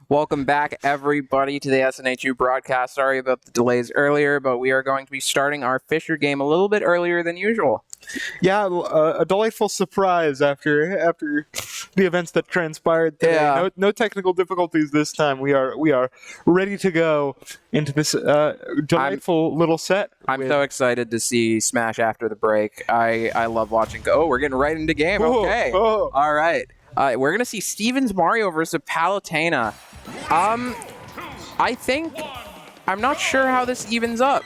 Welcome back, everybody, to the SNHU broadcast. Sorry about the delays earlier, but we are going to be starting our Fisher game a little bit earlier than usual. Yeah, a delightful surprise after the events that transpired today. Yeah. No technical difficulties this time. We are ready to go into this delightful little set. I'm so excited to see Smash after the break. I love watching. Oh, we're getting right into game. Okay. All right. We're gonna see Steven's Mario versus Palutena. I'm not sure how this evens up.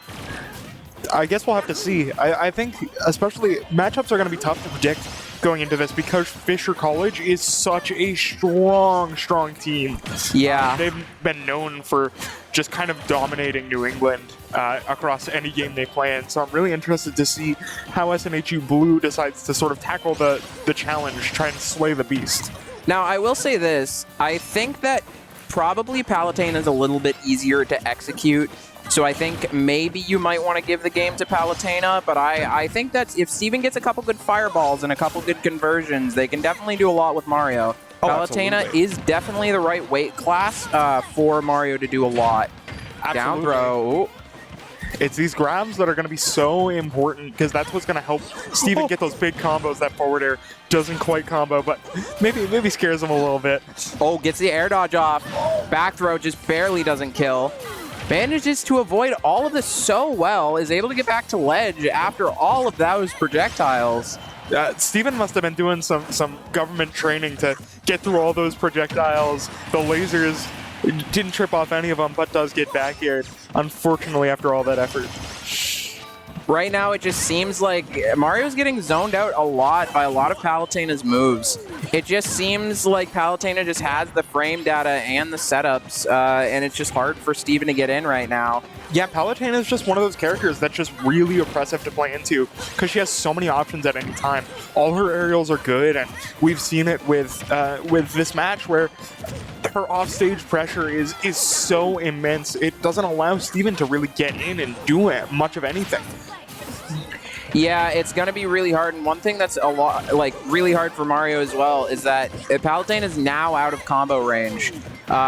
I guess we'll have to see. I think especially matchups are going to be tough to predict going into this because Fisher College is such a strong team. Yeah. They've been known for just kind of dominating New England across any game they play in. So I'm really interested to see how SNHU Blue decides to sort of tackle the challenge, try and slay the beast. Now, I will say this. I think that probably Palutena is a little bit easier to execute. So I think maybe you might want to give the game to Palutena, but I think that if Steven gets a couple good fireballs and a couple good conversions, they can definitely do a lot with Mario. Palutena is definitely the right weight class for Mario to do a lot. Absolutely. Down throw. It's these grabs that are going to be so important because that's what's going to help Steven get those big combos that forward air doesn't quite combo, but maybe scares him a little bit. Oh, gets the air dodge off. Back throw just barely doesn't kill. Manages to avoid all of this so well, is able to get back to ledge after all of those projectiles. Steven must have been doing some government training to get through all those projectiles. The lasers didn't trip off any of them, but does get back aired, unfortunately, after all that effort. Right now, it just seems like Mario's getting zoned out a lot by a lot of Palutena's moves. It just seems like Palutena just has the frame data and the setups, and it's just hard for Steven to get in right now. Yeah, Palutena is just one of those characters that's just really oppressive to play into because she has so many options at any time. All her aerials are good, and we've seen it with this match where her offstage pressure is so immense. It doesn't allow Steven to really get in and do much of anything. Yeah, it's going to be really hard, and one thing that's really hard for Mario as well is that Palutena is now out of combo range.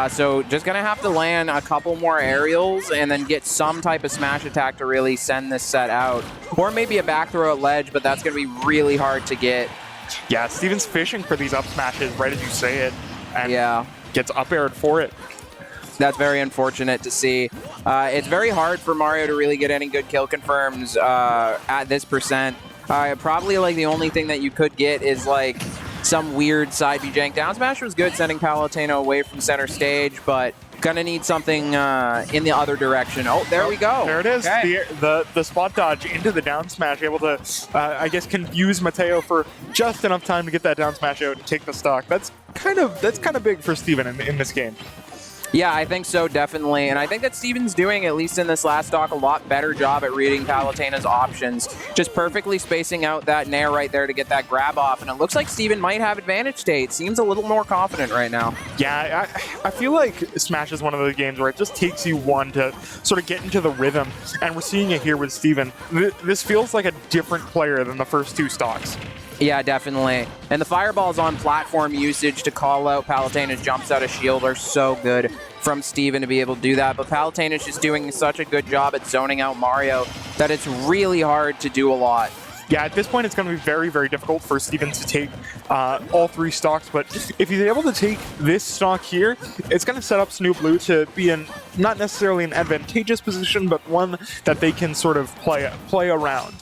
So just going to have to land a couple more aerials and then get some type of smash attack to really send this set out. Or maybe a back throw at ledge, but that's going to be really hard to get. Yeah, Steven's fishing for these up smashes right as you say it, and gets up aired for it. That's very unfortunate to see. It's very hard for Mario to really get any good kill confirms at this percent. Probably like the only thing that you could get is like some weird side B jank. Down smash was good, sending Palutena away from center stage, but gonna need something in the other direction. Oh, there we go. There it is. Okay. The spot dodge into the down smash, able to, I guess, confuse Mateo for just enough time to get that down smash out and take the stock. That's kind of big for Steven in this game. Yeah, I think so, definitely. And I think that Steven's doing, at least in this last stock, a lot better job at reading Palutena's options. Just perfectly spacing out that nair right there to get that grab off. And it looks like Steven might have advantage state. Seems a little more confident right now. Yeah, I feel like Smash is one of those games where it just takes you one to sort of get into the rhythm. And we're seeing it here with Steven. This feels like a different player than the first two stocks. Yeah, definitely. And the fireballs on platform usage to call out Palutena's jumps out of shield are so good from Steven to be able to do that. But Palutena's just doing such a good job at zoning out Mario that it's really hard to do a lot. Yeah, at this point, it's going to be very, very difficult for Steven to take all three stocks. But if he's able to take this stock here, it's going to set up SNHU Blue to be in not necessarily an advantageous position, but one that they can sort of play around.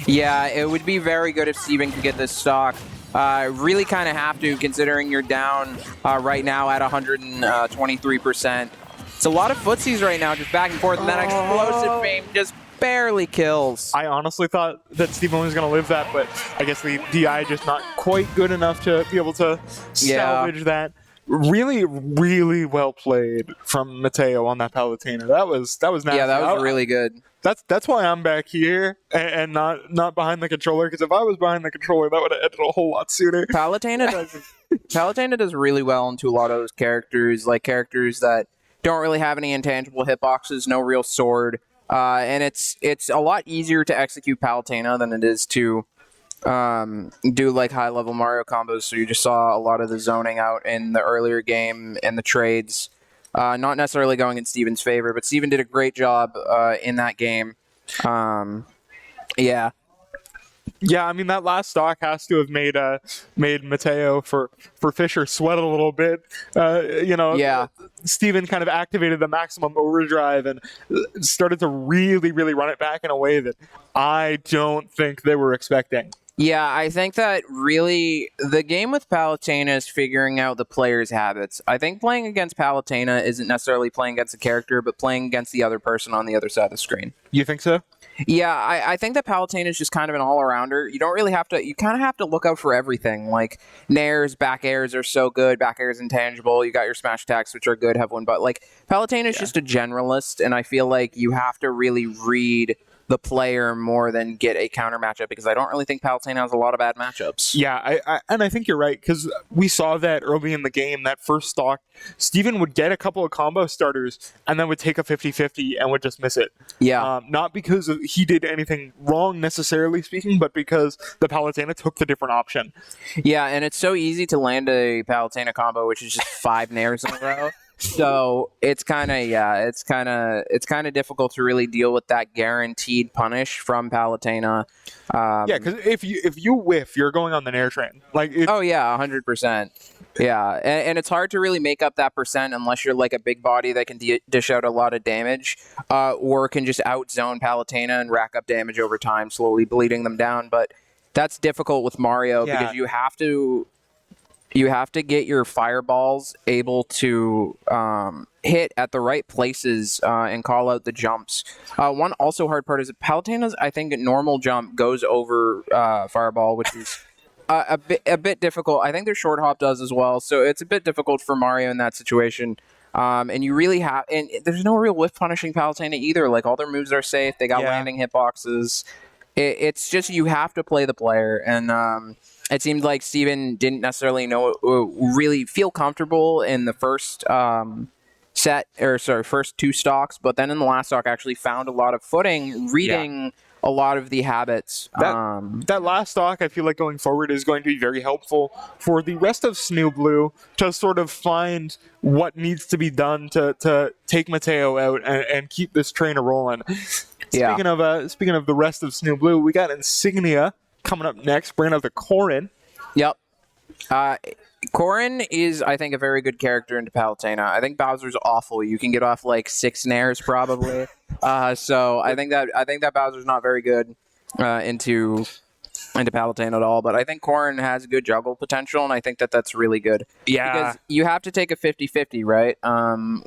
Yeah, it would be very good if Steven could get this stock. Really kind of have to, considering you're down right now at 123%. It's a lot of footsies right now, just back and forth, and that explosive fame just barely kills. I honestly thought that Steven was going to live that, but I guess the DI just not quite good enough to be able to salvage that. Really, really well played from Mateo on that Palutena. That was nasty. Yeah, that was really good. That's why I'm back here and not behind the controller, because if I was behind the controller, that would have ended a whole lot sooner. Palutena does really well into a lot of those characters, like characters that don't really have any intangible hitboxes, no real sword, and it's a lot easier to execute Palutena than it is to do like high-level Mario combos. So you just saw a lot of the zoning out in the earlier game and the trades. Not necessarily going in Steven's favor, but Steven did a great job in that game. Yeah. Yeah, I mean that last stock has to have made Mateo for Fisher sweat a little bit. Yeah. Steven kind of activated the maximum overdrive and started to really run it back in a way that I don't think they were expecting. Yeah, I think that really the game with Palutena is figuring out the player's habits. I think playing against Palutena isn't necessarily playing against a character, but playing against the other person on the other side of the screen. You think so? Yeah, I think that Palutena is just kind of an all-arounder. You don't really have to, you kind of have to look out for everything. Like, nairs, back airs are so good, back airs intangible, you got your smash attacks, which are good, have one, but like, Palutena is just a generalist, and I feel like you have to really read the player more than get a counter matchup, because I don't really think Palutena has a lot of bad matchups. Yeah, I think you're right, because we saw that early in the game, that first stock, Steven would get a couple of combo starters and then would take a 50-50 and would just miss it. Yeah. Not because he did anything wrong necessarily speaking, but because the Palutena took the different option. Yeah, and it's so easy to land a Palutena combo, which is just 5 nairs in a row. So it's kind of difficult to really deal with that guaranteed punish from Palutena. Yeah, because if you whiff, you're going on the nair train. Like, oh yeah, 100%. Yeah, and it's hard to really make up that percent unless you're like a big body that can dish out a lot of damage, or can just outzone Palutena and rack up damage over time, slowly bleeding them down. But that's difficult with Mario because you have to get your fireballs able to hit at the right places and call out the jumps. One also hard part is that Palutena's, I think, normal jump goes over fireball, which is a bit difficult. I think their short hop does as well, so it's a bit difficult for Mario in that situation. And you really have, and there's no real whiff punishing Palutena either. Like, all their moves are safe. They got landing hitboxes. It's just you have to play the player, and it seemed like Steven didn't necessarily really feel comfortable in the first first 2 stocks, but then in the last stock actually found a lot of footing, reading a lot of the habits. That last stock, I feel like going forward is going to be very helpful for the rest of SNHU Blue to sort of find what needs to be done to take Mateo out and keep this train a-rolling. Speaking of the rest of SNHU Blue, we got Insignia coming up next, bringing up the Corrin. Yep. Corrin is, I think, a very good character into Palutena. I think Bowser's awful. You can get off like 6 nairs probably. So I think that Bowser's not very good into Palutena at all. But I think Corrin has good juggle potential, and I think that's really good. Yeah. Because you have to take a 50-50, right?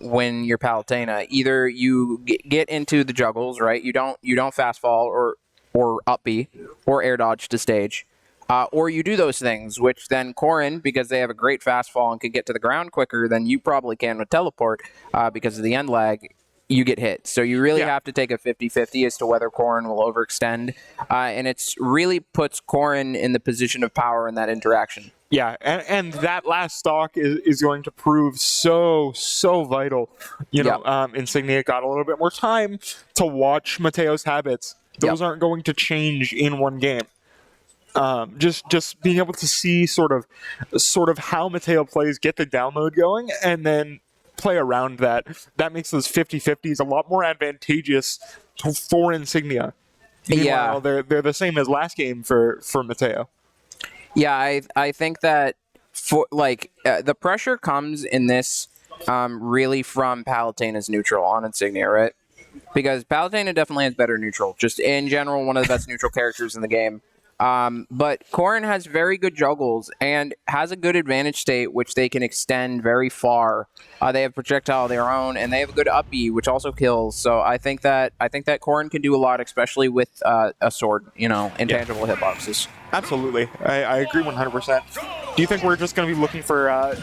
When you're Palutena, either you get into the juggles, right? You don't fast fall or up B or air dodge to stage. Or you do those things, which then Corrin, because they have a great fast fall and can get to the ground quicker than you probably can with teleport, because of the end lag, you get hit. So you really have to take a 50-50 as to whether Corrin will overextend. And it's really puts Corrin in the position of power in that interaction. Yeah, and that last stock is going to prove so vital. Insignia got a little bit more time to watch Mateo's habits. Those aren't going to change in one game. Just being able to see sort of how Mateo plays, get the download going, and then play around that. That makes those 50-50s a lot more advantageous for Insignia. Meanwhile, they're the same as last game for Mateo. Yeah, I think that for the pressure comes in this really from Palutena's neutral on Insignia, right? Because Palutena definitely has better neutral. Just in general, one of the best neutral characters in the game. But Corrin has very good juggles and has a good advantage state, which they can extend very far. They have projectile of their own, and they have a good up B, which also kills. So I think that Corrin can do a lot, especially with a sword, intangible hitboxes. Absolutely. I agree 100%. Do you think we're just going to be looking for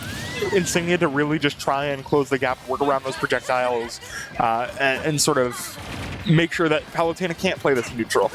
Insignia to really just try and close the gap, work around those projectiles, and sort of make sure that Palutena can't play this neutral?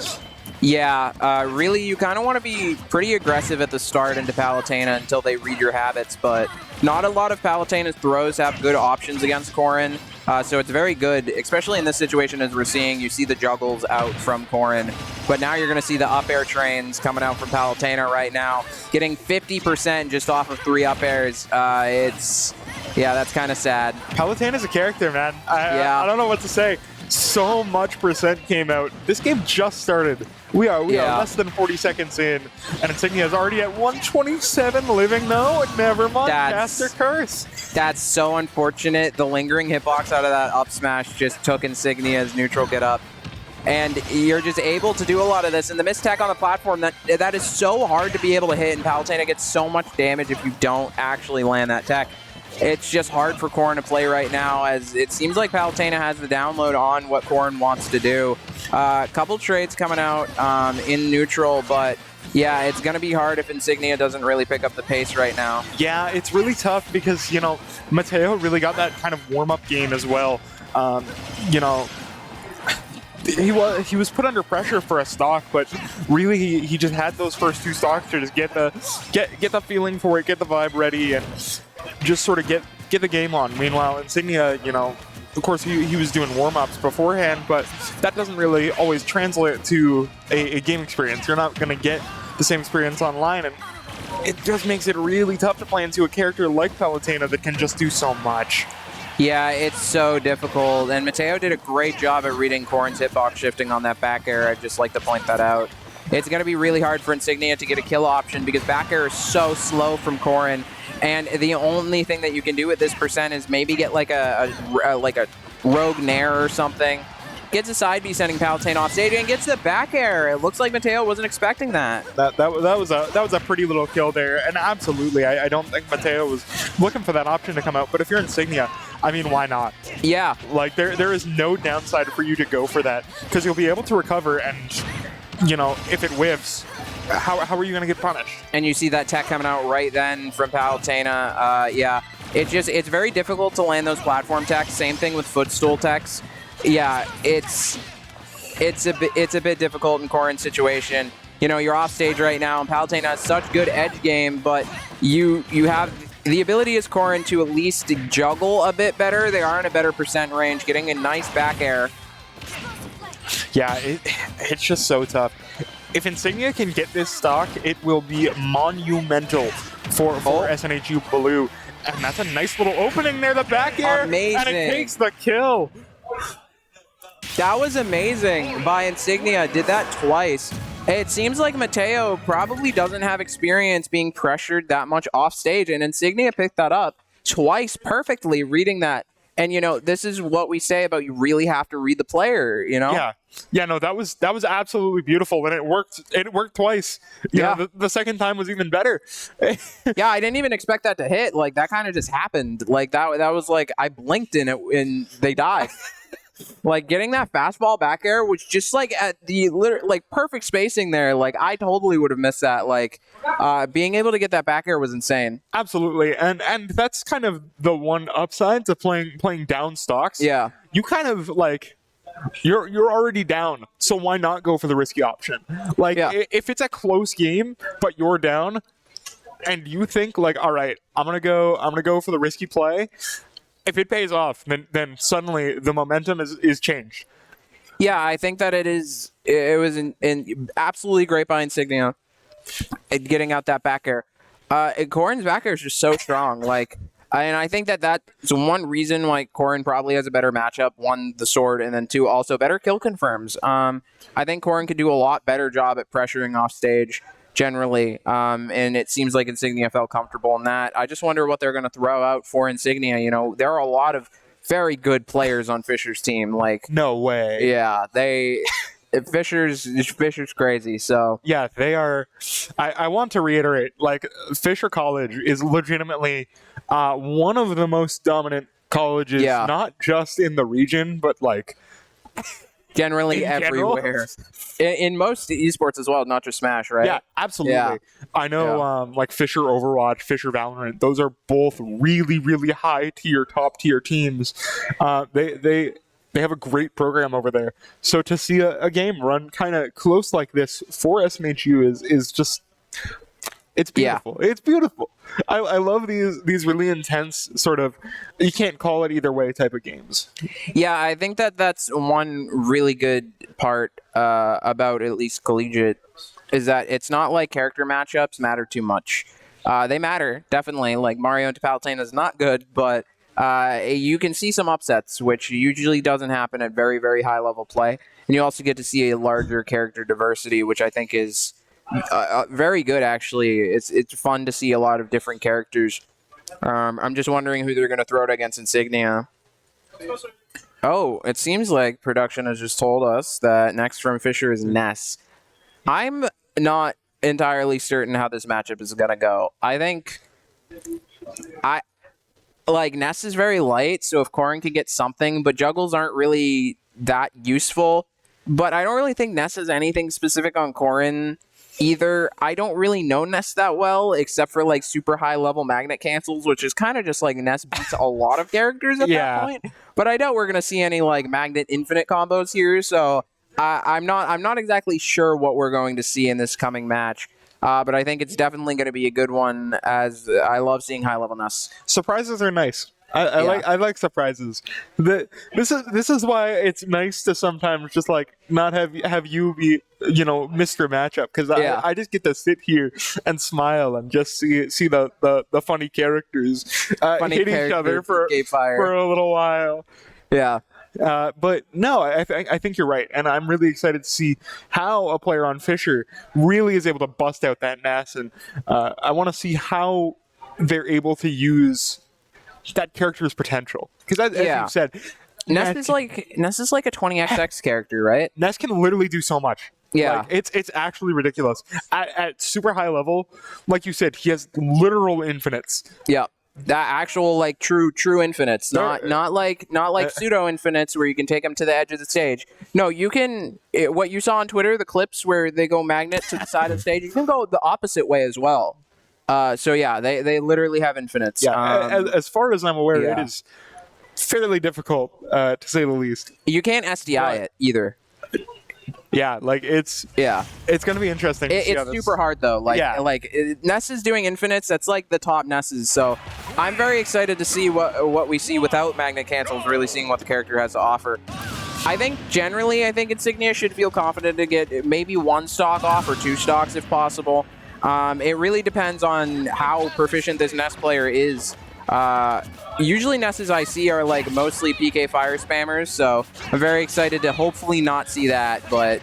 Yeah, really, you kind of want to be pretty aggressive at the start into Palutena until they read your habits, but not a lot of Palutena's throws have good options against Corrin. So it's very good, especially in this situation as we're seeing. You see the juggles out from Corrin, but now you're going to see the up air trains coming out from Palutena right now, getting 50% just off of 3 up airs. Yeah, that's kind of sad. Palutena's a character, man. I don't know what to say. So much percent came out. This game just started. We are less than 40 seconds in, and Insignia is already at 127 living, though. Never mind, Caster Curse. That's so unfortunate. The lingering hitbox out of that up smash just took Insignia's neutral get up. And you're just able to do a lot of this. And the mistech on the platform, that is so hard to be able to hit, and Palutena gets so much damage if you don't actually land that tech. It's just hard for Corrin to play right now, as it seems like Palutena has the download on what Corrin wants to do. A couple trades coming out in neutral, but yeah, it's going to be hard if Insignia doesn't really pick up the pace right now. Yeah, it's really tough because, you know, Mateo really got that kind of warm-up game as well. You know, he was put under pressure for a stock, but really he just had those first 2 stocks to just get the feeling for it, get the vibe ready, and just sort of get the game on. Meanwhile, Insignia, you know, of course he was doing warm-ups beforehand, but that doesn't really always translate to a game experience. You're not going to get the same experience online, and it just makes it really tough to play into a character like Palutena that can just do so much. Yeah, it's so difficult, and Mateo did a great job at reading Corrin's hitbox shifting on that back air. I'd just like to point that out. It's going to be really hard for Insignia to get a kill option because back air is so slow from Corrin, and the only thing that you can do with this percent is maybe get like a rogue nair or something. Gets a side B sending Palutena off stage and gets the back air. It looks like Mateo wasn't expecting that. That was a pretty little kill there, and absolutely, I don't think Mateo was looking for that option to come out. But if you're Insignia, I mean, why not? Yeah, like there is no downside for you to go for that because you'll be able to recover, and you know, if it whiffs, how are you going to get punished? And you see that tech coming out right then from Palutena. Yeah, it's very difficult to land those platform techs. Same thing with footstool techs. Yeah, it's a bit difficult in Corrin's situation. You know, you're off stage right now, and Palutena has such good edge game, but you have the ability as Corrin to at least juggle a bit better. They are in a better percent range, getting a nice back air. Yeah, it's just so tough. If Insignia can get this stock, it will be monumental for SNHU Blue. And that's a nice little opening there, the back air. Amazing. And it takes the kill. That was amazing by Insignia. Did that twice. It seems like Mateo probably doesn't have experience being pressured that much off stage, and Insignia picked that up twice perfectly, reading that. And, you know, this is what we say about you really have to read the player, you know? Yeah, no, that was absolutely beautiful, and it worked twice. You know, the second time was even better. Yeah, I didn't even expect that to hit. Like, that kind of just happened. Like, that was like, I blinked in it, and they died. Like, getting that fastball back air was just like at the perfect spacing there. Like, I totally would have missed that. Like, being able to get that back air was insane. Absolutely, and that's kind of the one upside to playing down stocks. Yeah, you kind of like you're already down, so why not go for the risky option? Like, if it's a close game but you're down, and you think like, all right, I'm gonna go for the risky play. If it pays off, then suddenly the momentum is changed. Yeah, I think that it was absolutely great by Insignia getting out that back air. Corrin's back air is just so strong. Like, and I think that's one reason why Corrin probably has a better matchup. One, the sword, and then two, also better kill confirms. I think Corrin could do a lot better job at pressuring off stage generally, and it seems like Insignia felt comfortable in that. I just wonder what they're going to throw out for Insignia. You know, there are a lot of very good players on Fisher's team. Like, no way. Yeah, Fisher's crazy. So yeah, they are. I want to reiterate, like, Fisher College is legitimately one of the most dominant colleges, not just in the region, but like generally everywhere. In most esports as well, not just Smash, right? Yeah, absolutely. Yeah. I know, like Fisher Overwatch, Fisher Valorant, those are both really, really high tier, top tier teams. They have a great program over there. So to see a game run kind of close like this for SNHU is just It's beautiful. It's beautiful. I love these really intense sort of, you can't call it either way type of games. Yeah, I think that's one really good part about at least collegiate, is that it's not like character matchups matter too much. They matter, definitely. Like Mario into Palutena is not good, but you can see some upsets, which usually doesn't happen at very, very high level play. And you also get to see a larger character diversity, which I think is very good, actually. It's fun to see a lot of different characters. I'm just wondering who they're going to throw it against Insignia. Oh, it seems like production has just told us that next from Fisher is Ness. I'm not entirely certain how this matchup is going to go. I think Ness is very light, so if Corrin can get something, but juggles aren't really that useful. But I don't really think Ness has anything specific on Corrin either. I don't really know Ness that well, except for like super high level magnet cancels, which is kind of just like Ness beats a lot of characters at that point. But I doubt we're gonna see any like magnet infinite combos here, so I'm not exactly sure what we're going to see in this coming match. But I think it's definitely going to be a good one, as I love seeing high level Ness. Surprises are nice. I like surprises. This is why it's nice to sometimes just like not have you be Mr. Matchup, because I just get to sit here and smile and just see the funny characters hit each other for a little while. Yeah. But no, I think you're right, and I'm really excited to see how a player on Fisher really is able to bust out that Ness, and I want to see how they're able to use that character's potential, because as you said, Ness is like a 20xx character, right? Ness can literally do so much. Yeah, like, it's actually ridiculous at super high level. Like you said, he has literal infinites. Yeah, that actual like true infinites, not like pseudo infinites where you can take them to the edge of the stage. No, you can. What you saw on Twitter, the clips where they go magnet to the side of the stage, you can go the opposite way as well. So yeah, they literally have infinites. Yeah, as far as I'm aware, it is fairly difficult to say the least. You can't SDI it either. Yeah, like it's gonna be interesting. It's super hard though. Ness is doing infinites. That's like the top Nesses. So I'm very excited to see what we see without magnet cancels. Really seeing what the character has to offer. I think Insignia should feel confident to get maybe one stock off or two stocks if possible. It really depends on how proficient this Ness player is. Usually Nesses I see are like mostly PK fire spammers, so I'm very excited to hopefully not see that, but...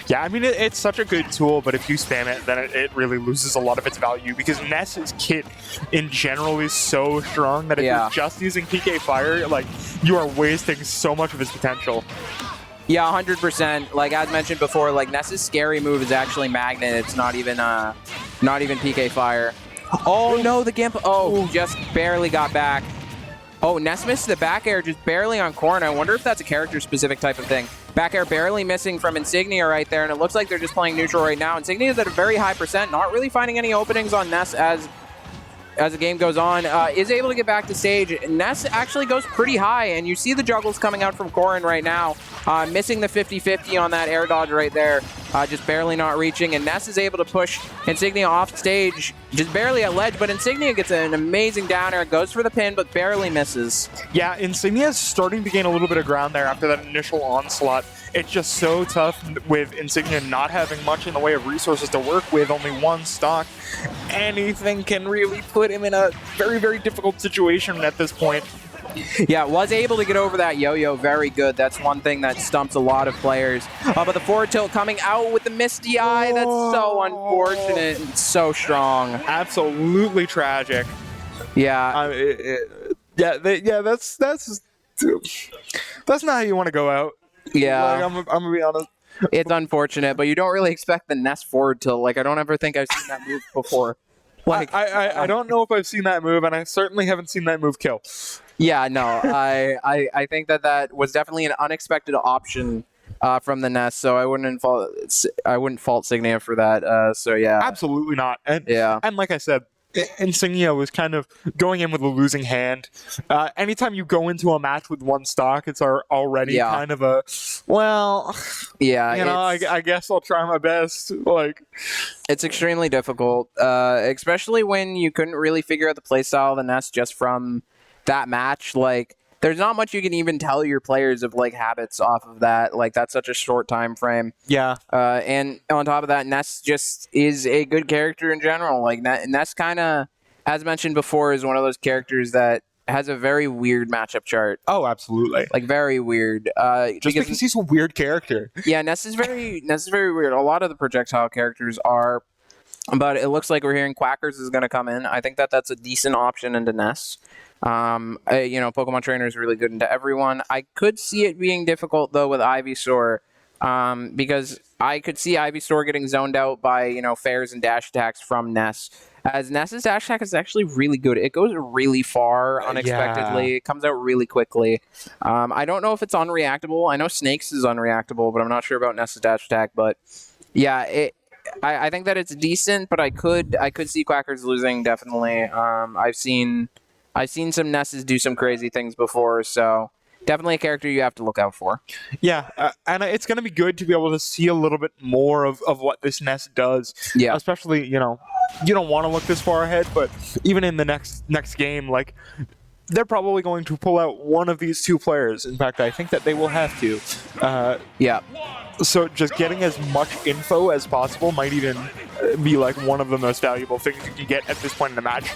Yeah, I mean, it's such a good tool, but if you spam it, then it really loses a lot of its value, because Ness's kit in general is so strong that if you're just using PK fire, like, you are wasting so much of its potential. Yeah, 100%. Like, as mentioned before, like, Ness's scary move is actually magnet. It's not even PK fire. Oh, no, the Gimp. Oh, just barely got back. Oh, Ness missed the back air just barely on Corrin. I wonder if that's a character-specific type of thing. Back air barely missing from Insignia right there, and it looks like they're just playing neutral right now. Insignia is at a very high percent, not really finding any openings on Ness as the game goes on. Is able to get back to stage. Ness actually goes pretty high, and you see the juggles coming out from Corrin right now. Missing the 50-50 on that air dodge right there. Just barely not reaching, and Ness is able to push Insignia off stage, just barely at ledge, but Insignia gets an amazing down air, goes for the pin, but barely misses. Yeah, Insignia is starting to gain a little bit of ground there after that initial onslaught. It's just so tough with Insignia not having much in the way of resources to work with, only one stock. Anything can really put him in a very, very difficult situation at this point. Yeah, was able to get over that yo-yo very good. That's one thing that stumps a lot of players. But the forward tilt coming out with the misty eye, that's so unfortunate and so strong. Absolutely tragic. Yeah. That's not how you want to go out. Yeah. Like, I'm gonna be honest. It's unfortunate, but you don't really expect the Ness forward tilt. Like, I don't ever think I've seen that move before. Like, I don't know if I've seen that move, and I certainly haven't seen that move kill. Yeah, no, I think that was definitely an unexpected option from the Ness, so I wouldn't fault Signia for that. So yeah, absolutely not. And, yeah, and like I said, Insignia was kind of going in with a losing hand. Anytime you go into a match with one stock, it's already kind of a, well, I guess I'll try my best. Like, it's extremely difficult, especially when you couldn't really figure out the playstyle of the Nest just from that match. Like, there's not much you can even tell your players of like habits off of that. Like, that's such a short time frame. Yeah. And on top of that, Ness just is a good character in general. Like, Ness kind of, as mentioned before, is one of those characters that has a very weird matchup chart. Oh, absolutely. Like, very weird. Just because he's a weird character. Yeah, Ness is very weird. A lot of the projectile characters are, but it looks like we're hearing Quackers is going to come in. I think that's a decent option into Ness. Pokemon Trainer is really good into everyone. I could see it being difficult though with Ivysaur, because I could see Ivysaur getting zoned out by fairs and dash attacks from Ness. As Ness's dash attack is actually really good. It goes really far unexpectedly. It comes out really quickly. I don't know if it's unreactable. I know Snake's is unreactable, but I'm not sure about Ness's dash attack. But yeah, I think that it's decent, but I could see Quackers losing definitely. I've seen some Nesses do some crazy things before, so definitely a character you have to look out for. Yeah, and it's going to be good to be able to see a little bit more of what this Ness does. Yeah. Especially, you don't want to look this far ahead, but even in the next game, like, they're probably going to pull out one of these two players. In fact, I think that they will have to. Yeah. So just getting as much info as possible might even be like one of the most valuable things you can get at this point in the match.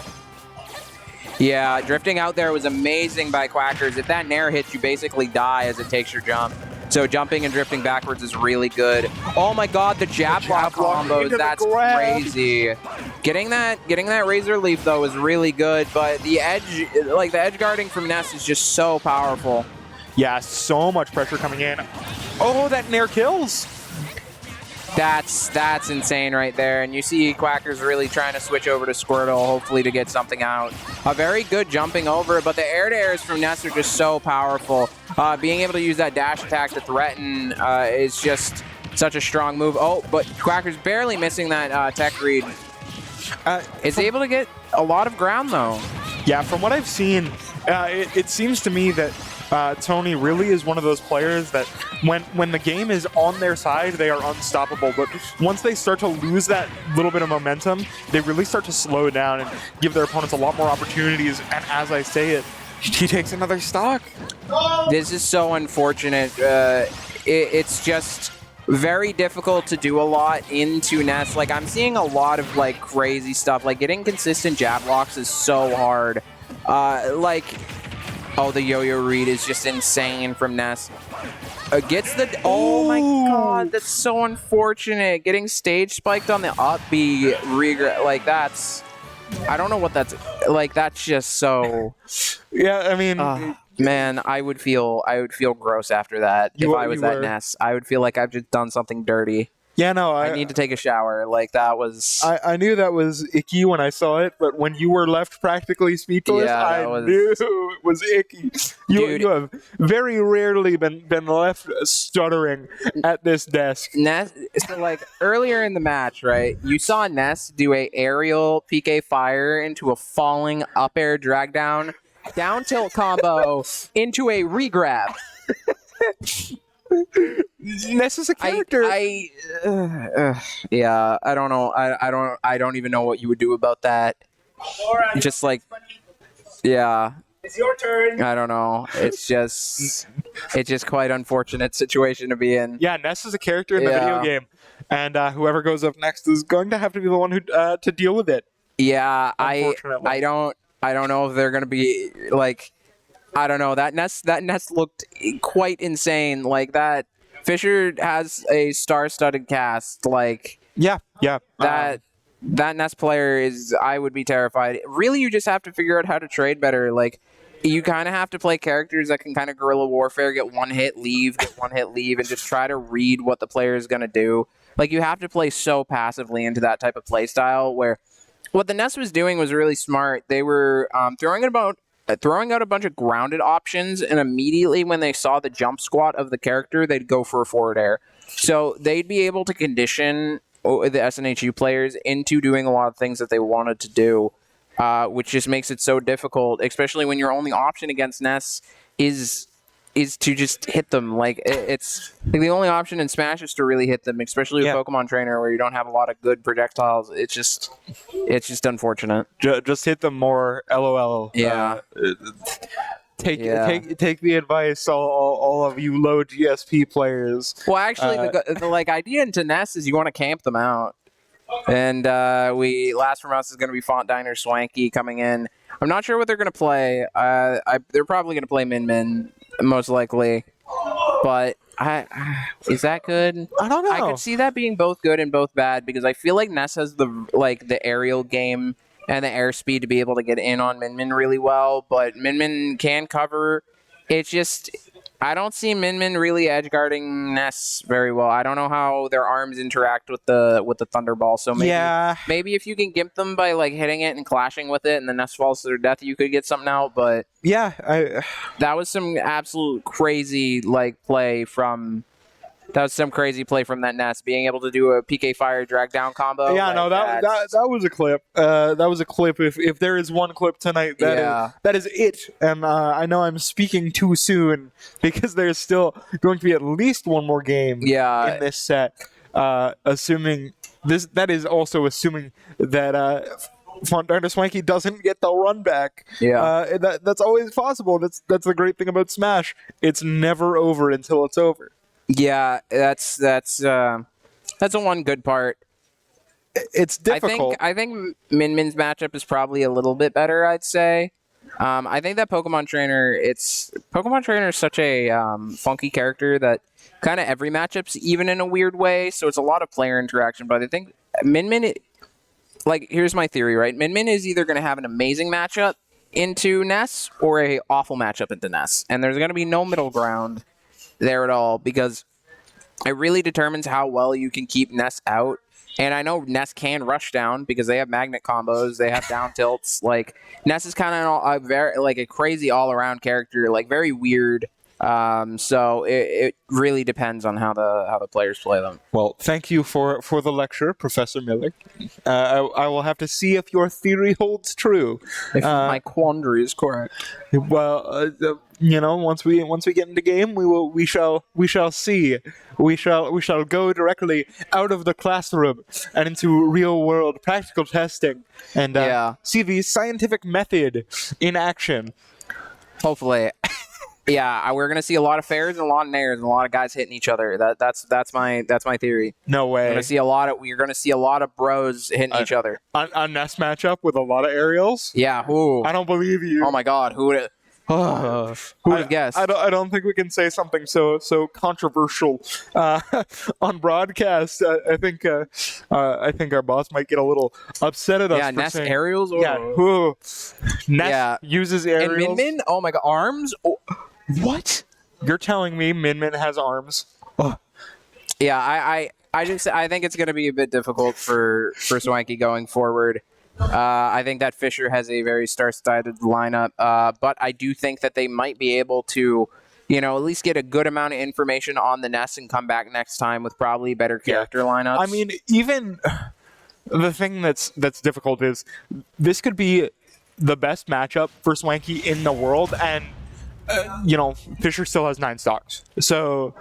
Yeah, drifting out there was amazing by Quackers. If that Nair hits, you basically die as it takes your jump. So jumping and drifting backwards is really good. Oh my god, the jab block combos, that's crazy. Getting that Razor Leaf though is really good, but the edge guarding from Ness is just so powerful. Yeah, so much pressure coming in. Oh, that Nair kills. That's insane right there. And you see Quackers really trying to switch over to Squirtle, hopefully to get something out. A very good jumping over, but the air-to-airs from Ness are just so powerful. Being able to use that dash attack to threaten is just such a strong move. Oh, but Quackers barely missing that tech read. Is able to get a lot of ground, though. Yeah, from what I've seen, it seems to me that Tony really is one of those players that when the game is on their side, they are unstoppable. But once they start to lose that little bit of momentum, they really start to slow down and give their opponents a lot more opportunities. And as I say it, he takes another stock. This is so unfortunate. It's just very difficult to do a lot into Ness. Like, I'm seeing a lot of like crazy stuff. Like, getting consistent jab locks is so hard. Oh, the yo-yo read is just insane from Ness. Gets the... Oh my god, that's so unfortunate. Getting stage spiked on the up B, like, that's... I don't know what that's... Like, that's just so... Yeah, I mean... man, I would feel gross after that if I was that Ness. I would feel like I've just done something dirty. Yeah, no, I need to take a shower. Like, that was... I knew that was icky when I saw it, but when you were left practically speechless, I knew it was icky. You have very rarely been left stuttering at this desk. Ness, so, like, earlier in the match, right, you saw Ness do a aerial PK fire into a falling up air drag down tilt combo into a regrab. Ness is a character. Yeah, I don't know. I don't even know what you would do about that. Just like, yeah. It's your turn. I don't know. It's just quite unfortunate situation to be in. Yeah, Ness is a character in the video game, and whoever goes up next is going to have to be the one who to deal with it. Yeah, I don't know if they're going to be like. I don't know. That Ness looked quite insane. Like, that Fisher has a star-studded cast. Like, yeah. That Ness player is. I would be terrified. Really, you just have to figure out how to trade better. Like, you kind of have to play characters that can kind of guerrilla warfare, get one hit, leave, and just try to read what the player is going to do. Like, you have to play so passively into that type of play style where what the Ness was doing was really smart. They were throwing out a bunch of grounded options, and immediately when they saw the jump squat of the character, they'd go for a forward air. So they'd be able to condition the SNHU players into doing a lot of things that they wanted to do. which just makes it so difficult, especially when your only option against Ness is to just hit them. Like it's like the only option in Smash is to really hit them, especially with Pokemon Trainer where you don't have a lot of good projectiles. It's just unfortunate. Just hit them more. LOL. Yeah. Take the advice, all of you low GSP players. Well, actually, the like idea into Ness is you want to camp them out. And last from us is going to be Font Diner Swanky coming in. I'm not sure what they're going to play. They're probably going to play Min Min, most likely. But is that good? I don't know. I could see that being both good and both bad because I feel like Ness has the aerial game and the airspeed to be able to get in on Min Min really well. But Min Min can cover. It's just I don't see Min Min really edge guarding Ness very well. I don't know how their arms interact with the Thunderball. So maybe if you can gimp them by like hitting it and clashing with it, and the Ness falls to their death, you could get something out. But that was some absolute crazy play from. That was some crazy play from that Ness, being able to do a PK Fire drag down combo. Yeah, no, that was a clip. That was a clip. If there is one clip tonight, that is it. And I know I'm speaking too soon because there's still going to be at least one more game in this set. Assuming this, that is also assuming that Font Diner Swanky doesn't get the run back. Yeah, that's always possible. That's the great thing about Smash. It's never over until it's over. Yeah, that's the one good part. It's difficult. I think Min Min's matchup is probably a little bit better, I'd say. I think that Pokemon Trainer is such a funky character that kind of every matchup's even in a weird way, so it's a lot of player interaction. But I think Min Min, here's my theory, right? Min Min is either going to have an amazing matchup into Ness or a awful matchup into Ness, and there's going to be no middle ground there at all because it really determines how well you can keep Ness out. And I know Ness can rush down because they have magnet combos, they have down tilts. Like Ness is kind of a crazy all-around character, very weird. So it really depends on how the players play them. Well, thank you for the lecture, Professor Miller. I will have to see if your theory holds true. If my quandary is correct. Well, once we get into game, we shall see. We shall go directly out of the classroom and into real world practical testing and see the scientific method in action. Hopefully. Yeah, we're gonna see a lot of fairs and a lot of nairs and a lot of guys hitting each other. That's my theory. No way. You're gonna see a lot of bros hitting each other. A Ness matchup with a lot of aerials. Yeah. Who? I don't believe you. Oh my God. Who would have guessed? I don't think we can say something so controversial on broadcast. I think our boss might get a little upset at us. Yeah, Ness aerials. Ness uses aerials. And Min Min. Oh my God, arms. Oh. What? You're telling me Min Min has arms? Oh. Yeah, I think it's going to be a bit difficult for Swanky going forward. I think that Fisher has a very star-studded lineup, but I do think that they might be able to, at least get a good amount of information on the Ness and come back next time with probably better character lineups. I mean, even the thing that's difficult is this could be the best matchup for Swanky in the world, and Fisher still has 9 stocks, so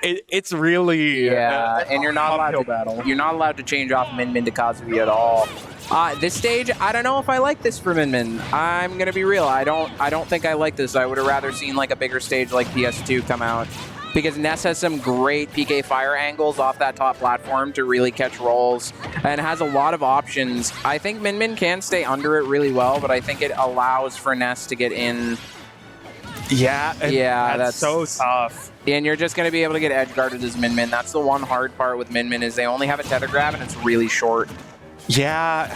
it's really and you're not allowed to change off Min Min to Kazuya at all. This stage, I don't know if I like this for Min Min. I'm gonna be real. I don't think I like this. I would have rather seen a bigger stage like PS2 come out because Ness has some great PK Fire angles off that top platform to really catch rolls and has a lot of options. I think Min Min can stay under it really well, but I think it allows for Ness to get in. That's so tough. And you're just going to be able to get edge guarded as Min Min. That's the one hard part with Min Min is they only have a tether grab and it's really short. Yeah,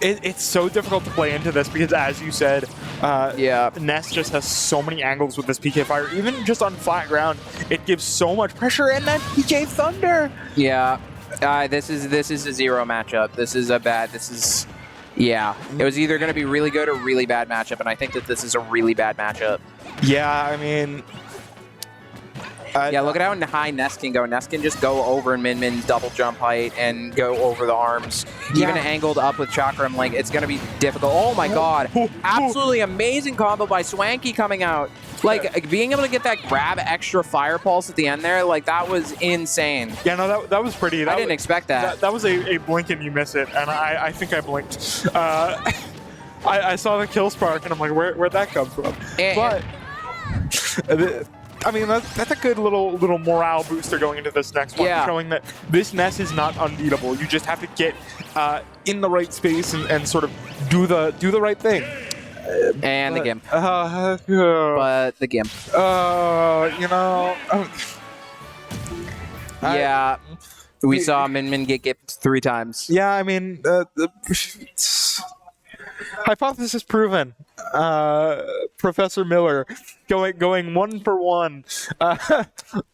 it's so difficult to play into this because, as you said, Ness just has so many angles with this PK Fire. Even just on flat ground, it gives so much pressure, and then PK Thunder. Yeah, this is a 0 matchup. It was either going to be really good or really bad matchup, and I think that this is a really bad matchup. Yeah, I mean, Yeah, look at how high Ness can go. Ness can just go over Min Min's double jump height and go over the arms. Even angled up with Chakram, like, it's going to be difficult. Oh my god. Absolutely amazing combo by Swanky coming out. Like, being able to get that grab extra fire pulse at the end there, like, that was insane. Yeah, no, that was pretty. I didn't expect that. That was a blink and you miss it, and I think I blinked. I saw the kill spark, and I'm like, where'd that come from? But I mean, that's a good little morale booster going into this next one, showing that this Ness is not unbeatable. You just have to get in the right space and sort of do the right thing. And the GIMP. But the GIMP. You know. Yeah. We saw Min Min get GIMPed 3 times. Yeah, I mean, hypothesis proven. Professor Miller going 1 for 1.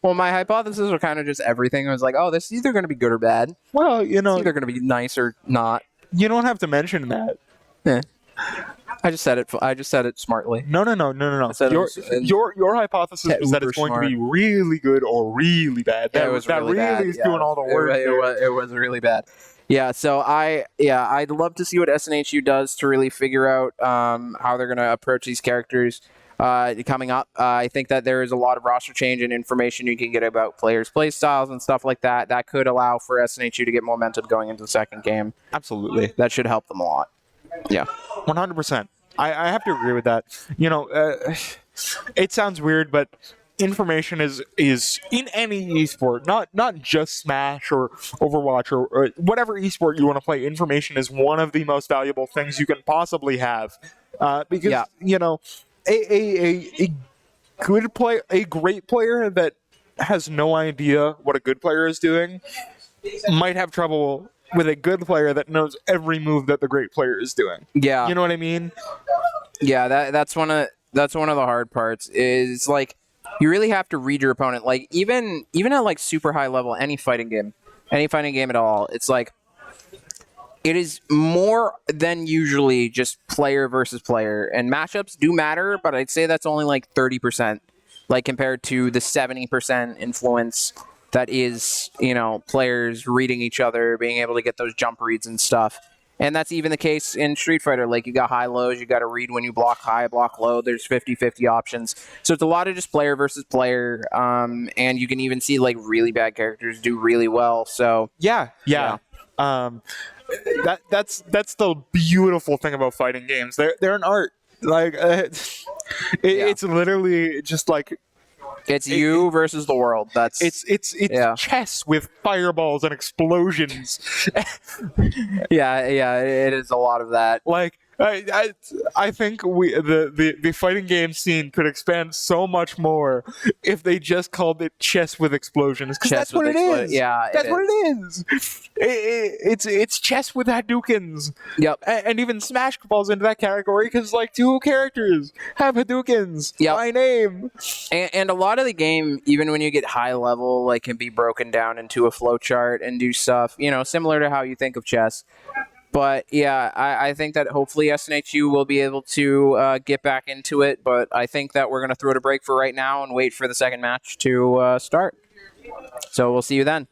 Well, my hypothesis was kind of just everything. It was like, oh, this is either going to be good or bad. Well, you know, it's either going to be nice or not. You don't have to mention that. Yeah. I just said it smartly. No. Your hypothesis was that it's going to be really good or really bad. That was really bad. Is doing all the work. It was really bad. Yeah, so I'd love to see what SNHU does to really figure out how they're going to approach these characters coming up. I think that there is a lot of roster change and information you can get about players' play styles and stuff like that. That could allow for SNHU to get momentum going into the second game. Absolutely. That should help them a lot. Yeah. 100%. I have to agree with that. You know, it sounds weird, but information is in any esport, not just Smash or Overwatch or whatever esport you want to play. Information is one of the most valuable things you can possibly have, because you know, a good player, a great player that has no idea what a good player is doing might have trouble with a good player that knows every move that the great player is doing. Yeah, you know what I mean? Yeah, that's one of the hard parts. Is like, you really have to read your opponent. Like, even at like super high level, any fighting game at all, it's like, it is more than usually just player versus player, and matchups do matter, but I'd say that's only like 30%, like compared to the 70% influence that is, you know, players reading each other, being able to get those jump reads and stuff. And that's even the case in Street Fighter. Like, you got high lows, you got to read when you block high, block low. There's 50-50 options. So it's a lot of just player versus player. And you can even see, like, really bad characters do really well. So yeah. That's the beautiful thing about fighting games. They're an art. Like, it's literally just like, it's you versus the world. That's it's chess with fireballs and explosions. yeah, it is a lot of that. Like, I think the fighting game scene could expand so much more if they just called it chess with explosions, because that's what it is. Yeah, that's what it is. It's chess with Hadoukens. Yep. And even Smash falls into that category because, like, 2 characters have Hadoukens by name. And a lot of the game, even when you get high level, like, can be broken down into a flowchart and do stuff, you know, similar to how you think of chess. But yeah, I think that hopefully SNHU will be able to get back into it. But I think that we're going to throw it a break for right now and wait for the second match to start. So we'll see you then.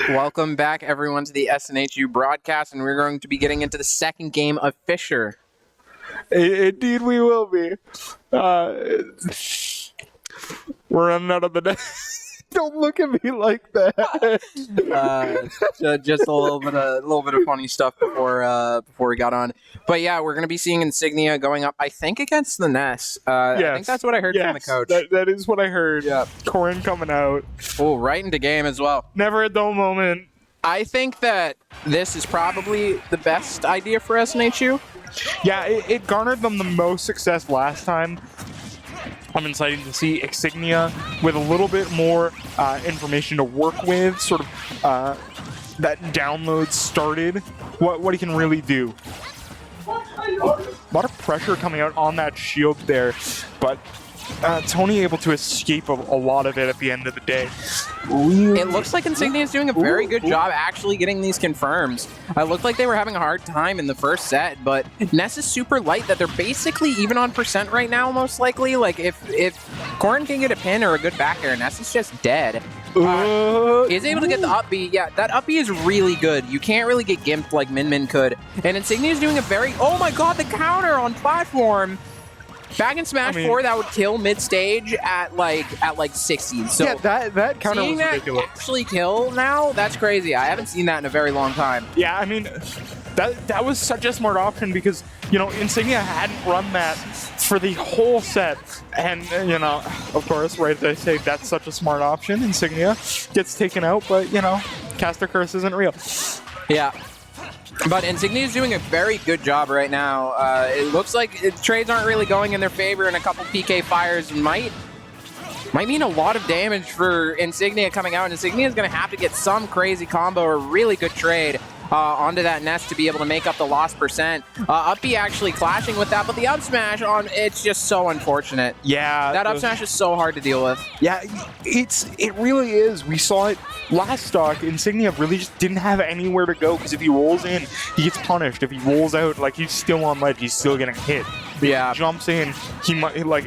Welcome back, everyone, to the SNHU broadcast, and we're going to be getting into the second game of Fisher. Indeed, we will be. We're running out of the net. Don't look at me like that. Just a little bit of funny stuff before we got on. But yeah, we're going to be seeing Insignia going up, I think, against the Ness. I think that's what I heard from the coach. That is what I heard. Yeah. Corin coming out. Oh, right into game as well. Never a dull moment. I think that this is probably the best idea for SNHU. Yeah, it garnered them the most success last time. I'm excited to see Insignia with a little bit more information to work with, sort of that download started, what he can really do. A lot of pressure coming out on that shield there, but Tony able to escape a lot of it at the end of the day. It looks like Insignia is doing a very good job actually getting these confirms. It looked like they were having a hard time in the first set, but Ness is super light that they're basically even on percent right now, most likely. Like, if Corin can get a pin or a good back air, Ness is just dead. Is able to get the up B. Yeah, that up B is really good. You can't really get gimped like Min Min could. And Insignia is doing a very... Oh my god, the counter on platform! Back in Smash 4, that would kill mid-stage at like 60. So yeah, that counter was ridiculous. That actually kill now, that's crazy. I haven't seen that in a very long time. Yeah, I mean, that was such a smart option because, you know, Insignia hadn't run that for the whole set. And, you know, of course, right, they say that's such a smart option. Insignia gets taken out, but, you know, caster curse isn't real. Yeah. But Insignia is doing a very good job right now. It looks like trades aren't really going in their favor, and a couple PK fires might mean a lot of damage for Insignia coming out. And Insignia is going to have to get some crazy combo or really good trade onto that Nest to be able to make up the lost percent. Up B actually clashing with that, but the up smash on it's just so unfortunate. Yeah, that up smash is so hard to deal with. Yeah, it really is. We saw it last stock. Insignia really just didn't have anywhere to go because if he rolls in, he gets punished. If he rolls out, like he's still on ledge, he's still getting hit. Yeah, if he jumps in, he might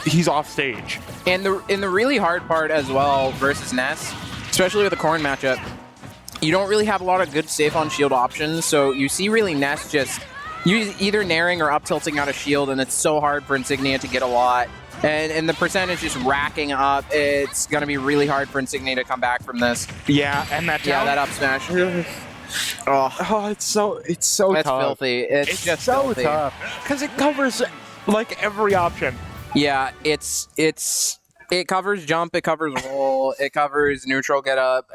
he's off stage. And the really hard part as well versus Ness, especially with the Corrin matchup, you don't really have a lot of good safe on shield options, so you see really Ness just either naring or up tilting out of shield, and it's so hard for Insignia to get a lot. And the percentage just racking up. It's going to be really hard for Insignia to come back from this. Yeah, and that up smash. Oh, it's so That's tough. filthy. It's just so filthy. tough because it covers like every option. Yeah, it covers jump, it covers roll, it covers neutral get up.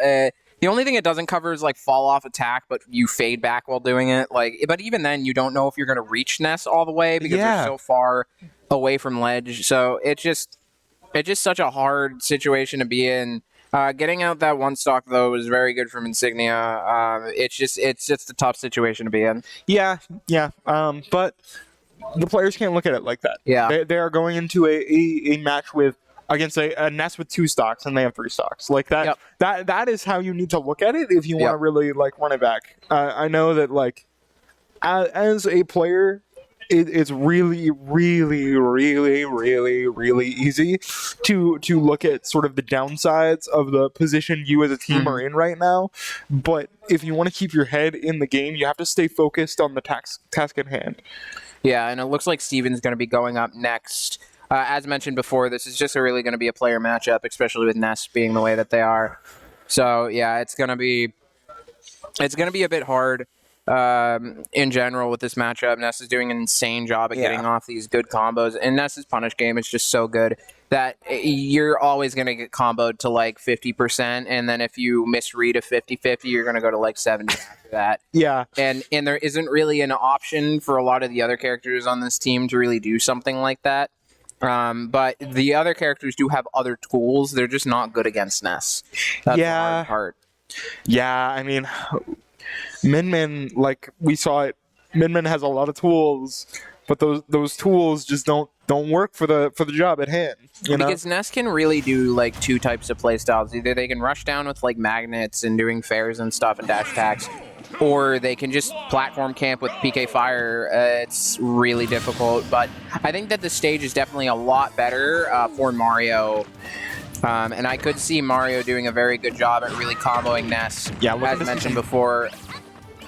The only thing it doesn't cover is like fall off attack, but you fade back while doing it. But even then, you don't know if you're going to reach Ness all the way because you're so far away from ledge. So it's just such a hard situation to be in. Getting out that one stock though was very good from Insignia. It's just a tough situation to be in. Yeah. But the players can't look at it like that. Yeah, they are going into a match against a Ness with 2 stocks, and they have 3 stocks. Like that. Yep. That is how you need to look at it if you want to really like run it back. I know that like as a player, it's really, really, really, really, really easy to look at sort of the downsides of the position you as a team are in right now. But if you want to keep your head in the game, you have to stay focused on the task at hand. Yeah, and it looks like Steven's going to be going up next. As mentioned before, this is just really going to be a player matchup, especially with Ness being the way that they are. So yeah, it's going to be a bit hard in general with this matchup. Ness is doing an insane job at getting off these good combos, and Ness's punish game is just so good that you're always going to get comboed to like 50%, and then if you misread a 50-50, you're going to go to like 70 after that. Yeah. And there isn't really an option for a lot of the other characters on this team to really do something like that. But the other characters do have other tools. They're just not good against Ness. That's the hard part. Yeah, I mean, Min Min, like we saw it, Min Min has a lot of tools, but those tools just don't work for the job at hand. Because Ness can really do like 2 types of playstyles. Either they can rush down with like magnets and doing fairs and stuff and dash attacks, or they can just platform camp with PK Fire. It's really difficult, but I think that the stage is definitely a lot better for Mario And I could see Mario doing a very good job at really comboing Ness, Yeah, as mentioned before.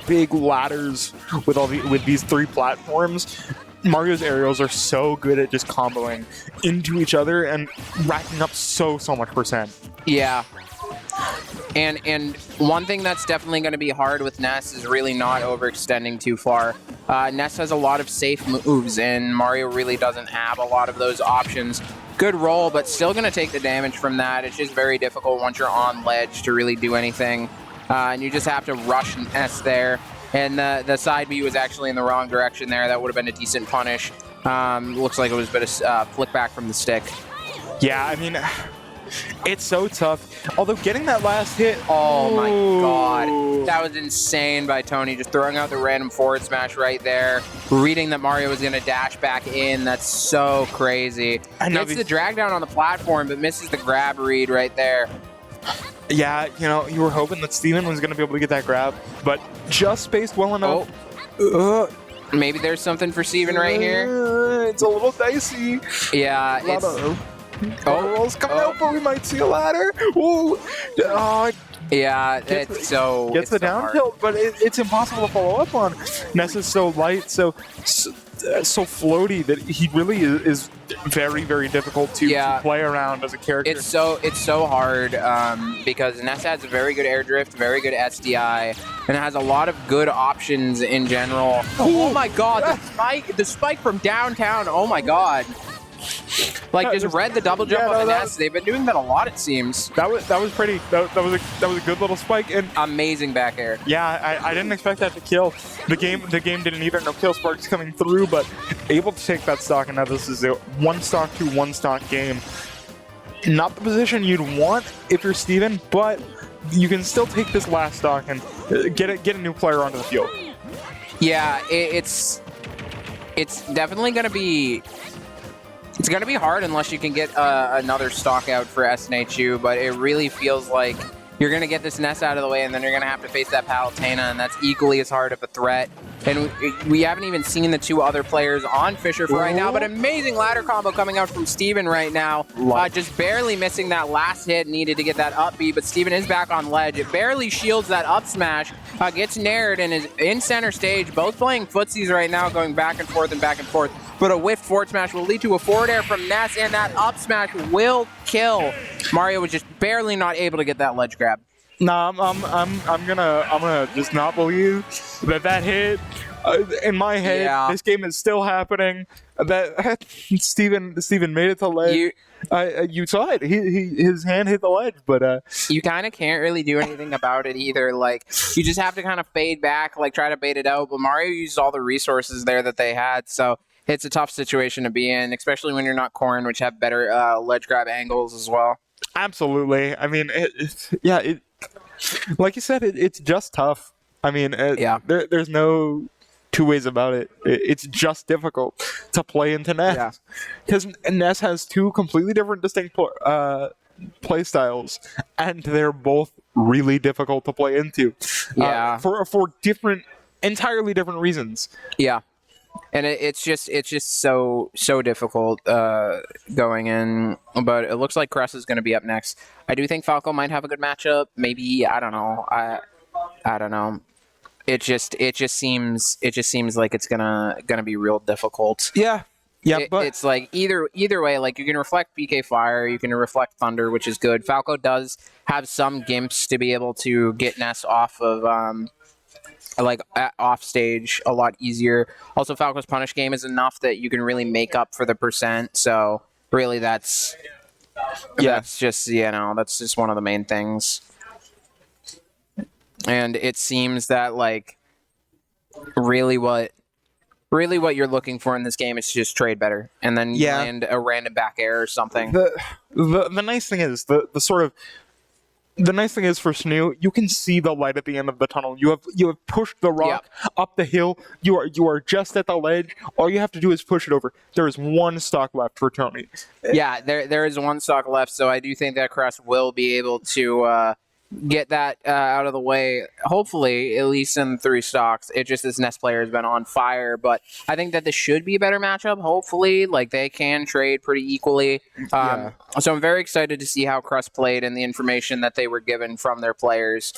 Big ladders with these 3 platforms. Mario's aerials are so good at just comboing into each other and racking up so much percent. Yeah. And one thing that's definitely going to be hard with Ness is really not overextending too far. Ness has a lot of safe moves, and Mario really doesn't have a lot of those options. Good roll, but still going to take the damage from that. It's just very difficult once you're on ledge to really do anything. And you just have to rush Ness there. And the side B was actually in the wrong direction there. That would have been a decent punish. Looks like it was a bit of flick back from the stick. Yeah, I mean, it's so tough. Although getting that last hit... Oh my god. That was insane by Tony. Just throwing out the random forward smash right there. Reading that Mario was going to dash back in. That's so crazy. Gets the drag down on the platform, but misses the grab read right there. Yeah, you know, you were hoping that Steven was going to be able to get that grab, but just spaced well enough. Maybe there's something for Steven right here. It's a little dicey. Yeah, it's... rolls coming out, but we might see a ladder. Ooh. Yeah, it's so... Gets the down tilt, but it's impossible to follow up on. Ness is so light, so floaty that he really is very, very difficult to play around as a character. It's so hard because Ness has a very good air drift, very good SDI, and it has a lot of good options in general. Oh my god, the spike from downtown, oh my god. Like, just read the double jump on the Ness. They've been doing that a lot, it seems. That was pretty. That was a good little spike and amazing back air. Yeah, I didn't expect that to kill. The game didn't either. No kill sparks coming through, but able to take that stock. And now this is a 1-stock to 1-stock game. Not the position you'd want if you're Steven, but you can still take this last stock and get a new player onto the field. Yeah, it's definitely going to be. It's going to be hard unless you can get another stock out for SNHU, but it really feels like you're going to get this Ness out of the way, and then you're going to have to face that Palutena, and that's equally as hard of a threat. And we haven't even seen the 2 other players on Fisher for right now, but amazing ladder combo coming out from Steven right now. Just barely missing that last hit, needed to get that up B, but Steven is back on ledge. It barely shields that up smash, gets nared, and is in center stage. Both playing footsies right now, going back and forth and back and forth. But a whiffed forward smash will lead to a forward air from Ness, and that up smash will kill. Mario was just barely not able to get that ledge grab. Nah, I'm gonna just not believe that hit. In my head, this game is still happening. That Steven made it to ledge. You saw it. His hand hit the ledge, but you kind of can't really do anything about it either. Like, you just have to kind of fade back, like try to bait it out. But Mario used all the resources there that they had, so it's a tough situation to be in, especially when you're not Corrin, which have better ledge grab angles as well. Absolutely. I mean, like you said, it's just tough. I mean, there's no 2 ways about it. It's just difficult to play into Ness. Because Ness has 2 completely different, distinct play styles, and they're both really difficult to play into. For entirely different reasons. Yeah. And it's just so difficult going in, but it looks like Cress is going to be up next. I do think Falco might have a good matchup. Maybe, I don't know. I don't know. It just seems like it's gonna be real difficult. Yeah, but it's like either way. Like, you can reflect PK Fire, you can reflect Thunder, which is good. Falco does have some gimps to be able to get Ness off of off stage a lot easier. Also, Falco's punish game is enough that you can really make up for the percent. So really, that's just that's just one of the main things. And it seems that like really what you're looking for in this game is to just trade better, and then land a random back air or something. The nice thing is the nice thing is for SNHU, you can see the light at the end of the tunnel. You have pushed the rock up the hill. You are just at the ledge. All you have to do is push it over. There is 1 stock left for Tony. Yeah, there is 1 stock left. So I do think that Crest will be able to get that out of the way, hopefully, at least in 3 stocks. It just, this Nest player has been on fire, but I think that this should be a better matchup, hopefully. Like, they can trade pretty equally. So I'm very excited to see how Crust played and the information that they were given from their players.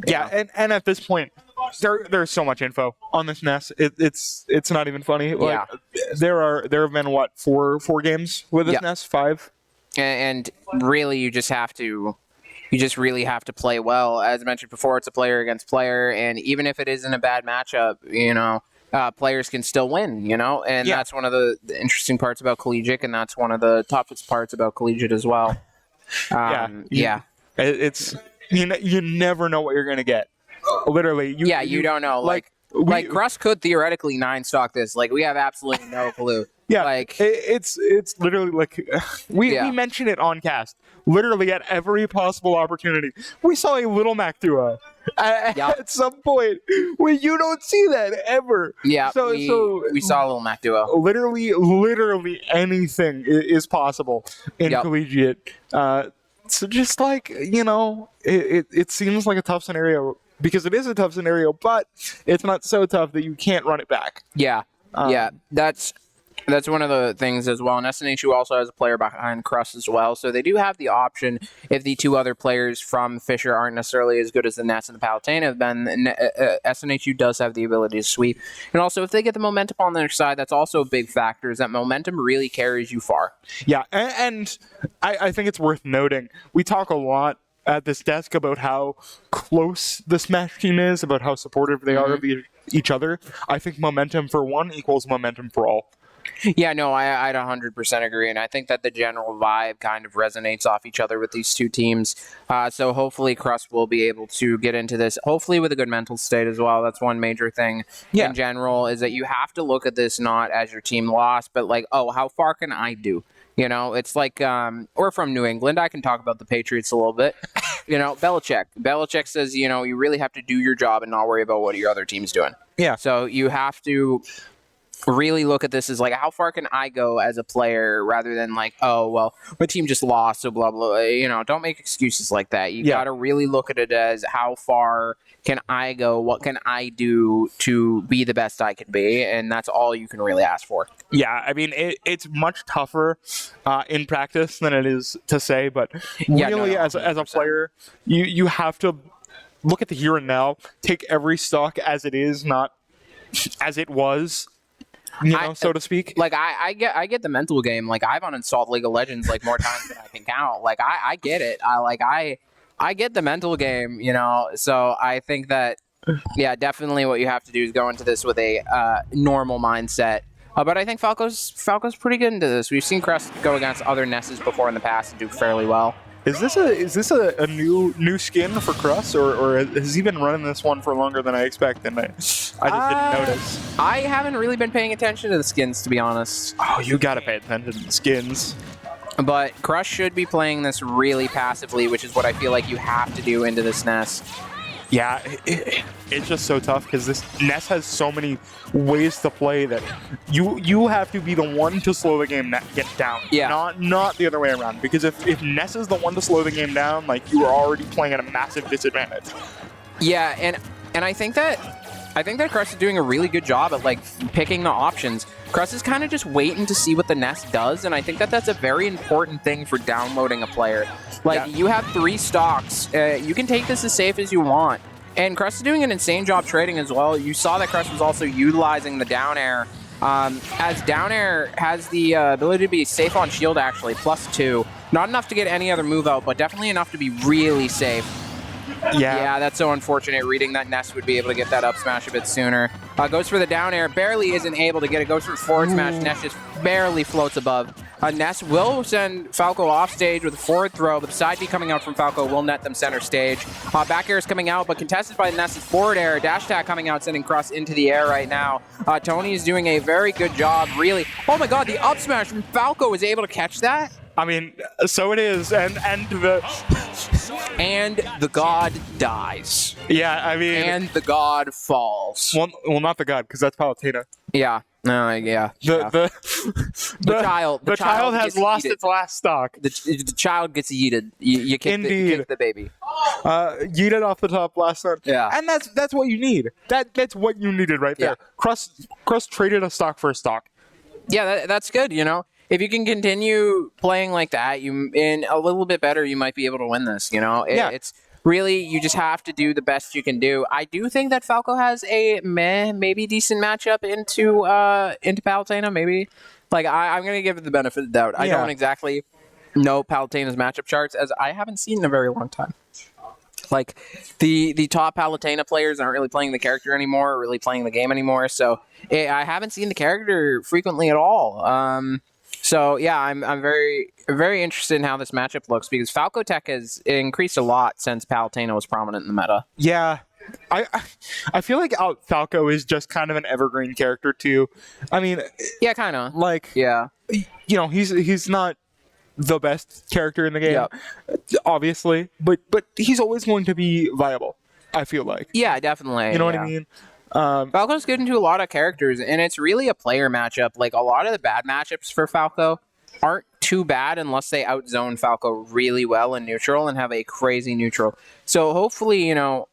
Yeah, and at this point, there's so much info on this Nest. It's not even funny. Like, there have been, what, four games with this Nest? 5? And really, you just really have to play well. As I mentioned before, it's a player against player, and even if it isn't a bad matchup, players can still win, and that's one of the interesting parts about collegiate, and that's one of the toughest parts about collegiate as well. It's you never know what you're gonna get. Literally, you don't know. Like Crust could theoretically 9 stock this. Like, we have absolutely no clue. Yeah, like it's literally like we mention it on cast. Literally at every possible opportunity, we saw a little Mac duo at some point. Where you don't see that ever. Yeah, so we saw a little Mac duo. Literally anything is possible in collegiate. So just like it seems like a tough scenario because it is a tough scenario, but it's not so tough that you can't run it back. Yeah, That's one of the things as well. And SNHU also has a player behind Crust as well. So they do have the option, if the 2 other players from Fisher aren't necessarily as good as the Ness and the Palatine have been, SNHU does have the ability to sweep. And also, if they get the momentum on their side, that's also a big factor, is that momentum really carries you far. Yeah, and I think it's worth noting, we talk a lot at this desk about how close the Smash team is, about how supportive they are of each other. I think momentum for one equals momentum for all. Yeah, no, I'd 100% agree, and I think that the general vibe kind of resonates off each other with these 2 teams. So hopefully Crust will be able to get into this, hopefully with a good mental state as well. That's one major thing in general, is that you have to look at this not as your team lost, but like, oh, how far can I do? It's like, or from New England, I can talk about the Patriots a little bit. Belichick. Belichick says, you really have to do your job and not worry about what your other team's doing. Yeah. So you have to really look at this as like, how far can I go as a player, rather than like, oh, well, my team just lost, so blah, blah. Don't make excuses like that. You got to really look at it as, how far can I go? What can I do to be the best I can be? And that's all you can really ask for. Yeah, I mean, it's much tougher in practice than it is to say, but really, as a player, you have to look at the here and now, take every stock as it is, not as it was. So to speak. Like, I get the mental game. Like, I've uninstalled League of Legends like more times than I can count. Like, I get it. I get the mental game. So I think that definitely what you have to do is go into this with a normal mindset. But I think Falco's pretty good into this. We've seen Crest go against other Nesses before in the past and do fairly well. Is this a new skin for Crust, or has he been running this one for longer than I expect? And I just didn't notice. I haven't really been paying attention to the skins, to be honest. Oh, you gotta pay attention to the skins. But Crush should be playing this really passively, which is what I feel like you have to do into this Nest. Yeah, it's just so tough because this Ness has so many ways to play that you have to be the one to slow the game get down. Yeah. Not the other way around. Because if Ness is the one to slow the game down, like, you are already playing at a massive disadvantage. Yeah, and I think that Crust is doing a really good job at like picking the options. Crust is kind of just waiting to see what the Nest does, and I think that that's a very important thing for downloading a player. Like, you have 3 stocks. You can take this as safe as you want. And Crust is doing an insane job trading as well. You saw that Crust was also utilizing the down air. As down air has the ability to be safe on shield, actually, +2. Not enough to get any other move out, but definitely enough to be really safe. Yeah, that's so unfortunate. Reading that Ness would be able to get that up smash a bit sooner. Goes for the down air, barely isn't able to get it. Goes for the forward smash. Ness just barely floats above. Ness will send Falco off stage with a forward throw, but the side B coming out from Falco will net them center stage. Back air is coming out, but contested by Ness's forward air. Dash attack coming out, sending Crust into the air right now. Tony is doing a very good job, really. Oh my god, the up smash from Falco is able to catch that. I mean, so it is, and the god dies. Yeah, I mean, and the god falls. Well, not the god, because that's Palutena. Yeah. Yeah. The child has lost its last stock. The child gets yeeted. You kick the baby. yeeted off the top last turn. Yeah. And that's what you need. That's what you needed right there. Crust traded a stock for a stock. Yeah, that's good, you know. If you can continue playing like that, and a little bit better, you might be able to win this, you know. It's really, you just have to do the best you can do. I do think that Falco has a maybe decent matchup into Palutena, maybe. Like, I'm going to give it the benefit of the doubt. I don't exactly know Palutena's matchup charts, as I haven't seen in a very long time. Like, the top Palutena players aren't really playing the character anymore, or really playing the game anymore, so I haven't seen the character frequently at all. So, yeah, I'm very, very interested in how this matchup looks, because Falco Tech has increased a lot since Palutena was prominent in the meta. Yeah. I feel like Falco is just kind of an evergreen character, too. I mean... Yeah, kind of. Like... Yeah. You know, he's not the best character in the game, obviously, but he's always going to be viable, I feel like. Yeah, definitely. You know what I mean? Falco's good into a lot of characters, and it's really a player matchup. Like, a lot of the bad matchups for Falco aren't too bad unless they outzone Falco really well in neutral and have a crazy neutral. So hopefully, you know,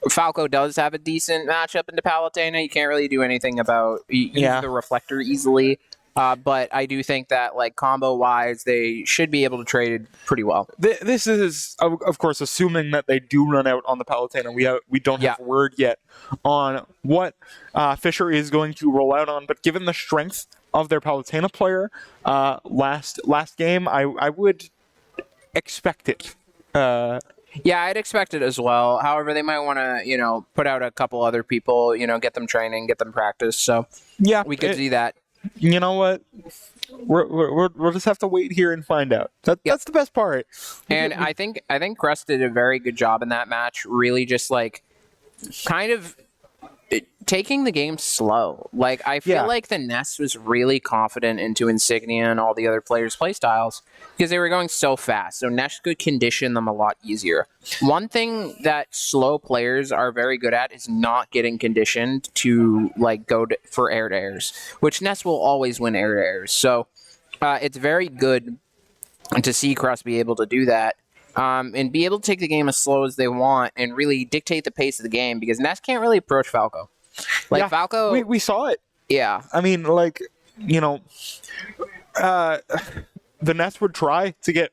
Falco does have a decent matchup into Palutena. You can't really do anything about use the reflector easily. But I do think that, like, combo-wise, they should be able to trade pretty well. This is, of course, assuming that they do run out on the Palutena. We don't have word yet on what Fisher is going to roll out on. But given the strength of their Palutena player last game, I would expect it. Yeah, I'd expect it as well. However, they might want to, you know, put out a couple other people, you know, get them training, get them practice. So yeah, we could see that. You know what? We'll just have to wait here and find out. That's the best part. And I think Crust did a very good job in that match. Really, just like kind of taking the game slow. Like, I feel like the Nest was really confident into Insignia and all the other players' playstyles because they were going so fast. So Nest could condition them a lot easier. One thing that slow players are very good at is not getting conditioned to, like, go for air-to-airs, which Nest will always win air-to-airs. So it's very good to see Crust be able to do that. And be able to take the game as slow as they want and really dictate the pace of the game, because Nest can't really approach Falco. Like, Falco... We saw it. Yeah. I mean, like, you know, the Nest would try to get,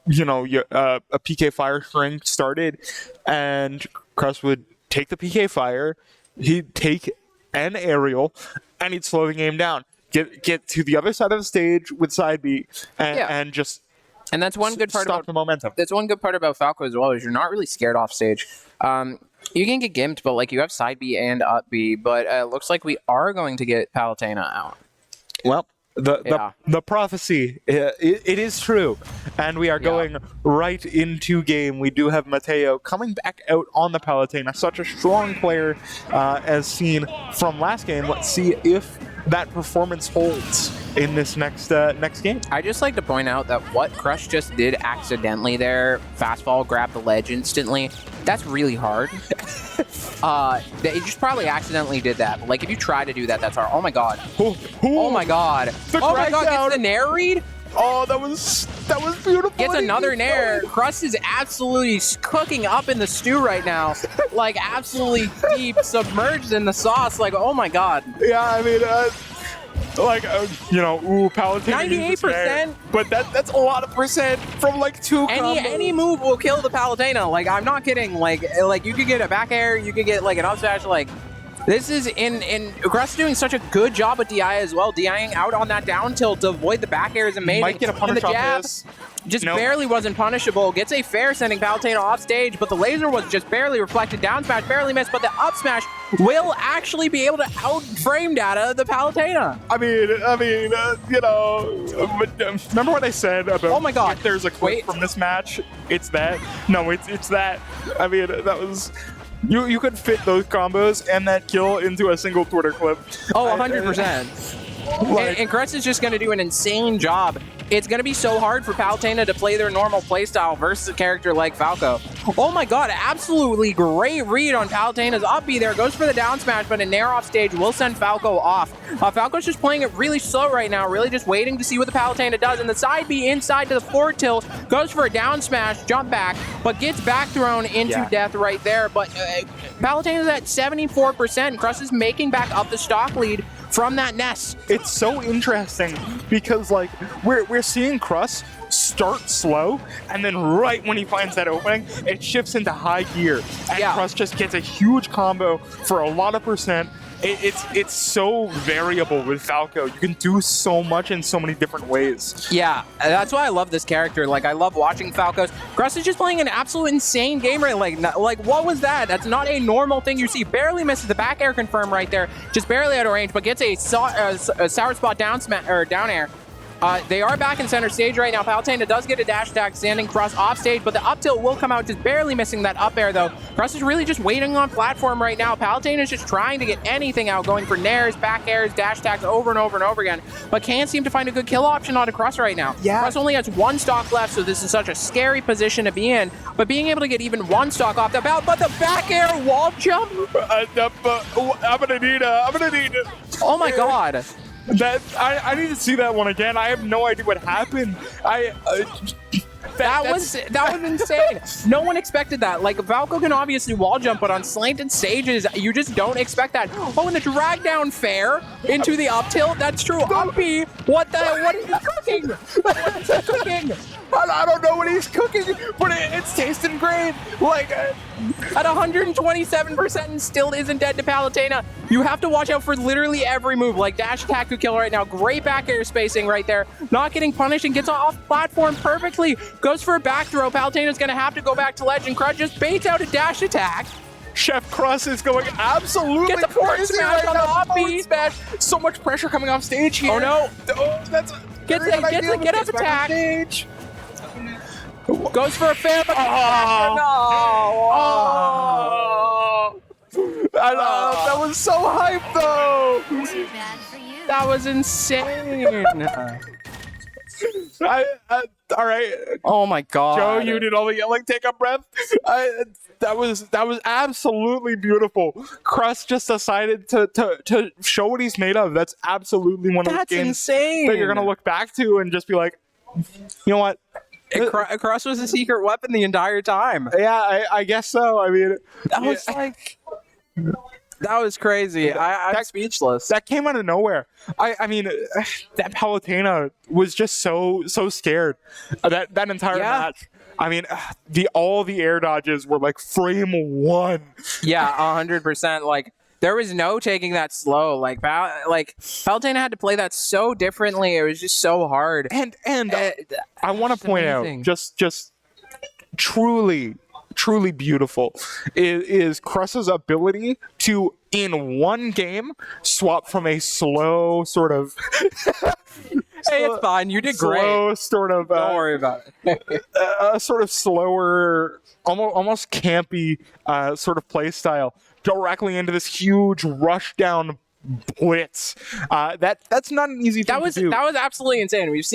you know, a PK Fire string started, and Crust would take the PK Fire, he'd take an aerial, and he'd slow the game down. Get to the other side of the stage with side B, and just... And that's one good part about the momentum. That's one good part about Falco as well, is you're not really scared off stage. You can get gimped, but like you have side B and up B. But it looks like we are going to get Palutena out. Well, the prophecy, it is true, and we are going right into game. We do have Mateo coming back out on the Palutena, such a strong player as seen from last game. Let's see if that performance holds in this next game. I just like to point out that what Crush just did accidentally there, fastball, grab the ledge instantly, that's really hard. He just probably accidentally did that. But like, if you try to do that, that's hard. Oh my god. Oh my god. Oh my god, gets the nair read? Oh, that was beautiful. Gets another nair. Crust is absolutely cooking up in the stew right now. Like, absolutely deep, submerged in the sauce. Like, oh my god. Yeah, I mean, you know, Palutena 98%. But that's a lot of percent from like two combos. Any move will kill the Palutena. Like, I'm not kidding. Like you could get a back air, you could get like an up smash. Like, this is in Crust doing such a good job with DI as well. DIing out on that down tilt to avoid the back air is amazing. Might get a punish off off this. Just barely wasn't punishable. Gets a fair sending Palutena off stage, but the laser was just barely reflected. Down smash barely missed, but the up smash will actually be able to out-frame data the Palutena. I mean, you know, remember what I said about? Oh my god! If there's a quote from this match, it's that. No, it's that. I mean, that was. You could fit those combos and that kill into a single Twitter clip. Oh, 100%. And Crest is just going to do an insane job. It's going to be so hard for Palutena to play their normal playstyle versus a character like Falco. Oh my god, absolutely great read on Palutena's up B there. Goes for the down smash, but a nair off stage will send Falco off. Falco's just playing it really slow right now, really just waiting to see what the Palutena does. And the side B inside to the forward tilt, goes for a down smash, jump back, but gets back thrown into death right there. But Palutena's at 74%. Crust is making back up the stock lead from that nest. It's so interesting because like we're seeing Crust start slow, and then right when he finds that opening, it shifts into high gear, and Crust just gets a huge combo for a lot of percent. It's so variable with Falco. You can do so much in so many different ways. Yeah, that's why I love this character. Like, I love watching Falcos. Crust is just playing an absolute insane game right. Like what was that? That's not a normal thing you see. Barely misses the back air confirm right there. Just barely out of range, but gets a sour spot down air. They are back in center stage right now. Palutena does get a dash attack, standing Crust off stage, but the up tilt will come out, just barely missing that up air though. Crust is really just waiting on platform right now. Palutena is just trying to get anything out, going for nairs, back airs, dash attacks over and over and over again, but can't seem to find a good kill option onto Crust right now. Crust only has one stock left, so this is such a scary position to be in, but being able to get even one stock off the bat, but the back air wall jump? I'm gonna need it. Oh my god. I need to see that one again. I have no idea what happened. That was insane. No one expected that. Like, Falco can obviously wall jump, but on slanted stages, you just don't expect that. Oh, and the drag down fair into the up tilt. That's true. Up B. What is he cooking? What is he cooking? I don't know what he's cooking, but it's tasting great. Like, at 127% and still isn't dead to Palutena. You have to watch out for literally every move. Like, dash attack could kill right now. Great back air spacing right there. Not getting punished and gets off platform perfectly. Goes for a back throw. Palutena's going to have to go back to ledge, and Crud just baits out a dash attack. Chef Crust is going absolutely Get the forward smash on the off B. So much pressure coming off stage here. Oh no. Oh, that's get up attack. Stage. Goes for a fair, but that was so hype though. Bad for you. That was insane. All right. Oh my god. Joe, you did all the yelling. Take a breath. That was absolutely beautiful. Crust just decided to show what he's made of. That's absolutely one of those games insane. that you're gonna look back to and just be like, you know what? Crust was a secret weapon the entire time. Yeah, I guess so. I mean, that was like, that was crazy. I'm speechless. That came out of nowhere. I mean, that Palutena was just so scared. That entire match. I mean, all the air dodges were like frame one. Yeah, 100%. Like, there was no taking that slow. Like Palutena had to play that so differently. It was just so hard. And I want to point out, just truly beautiful is Crust's ability to, in one game, swap from a slow sort of hey, it's fine. You did great. Slow sort of. Don't worry about it. A sort of slower, almost campy sort of play style directly into this huge rush down blitz. That's not an easy thing to do. That was absolutely insane. We've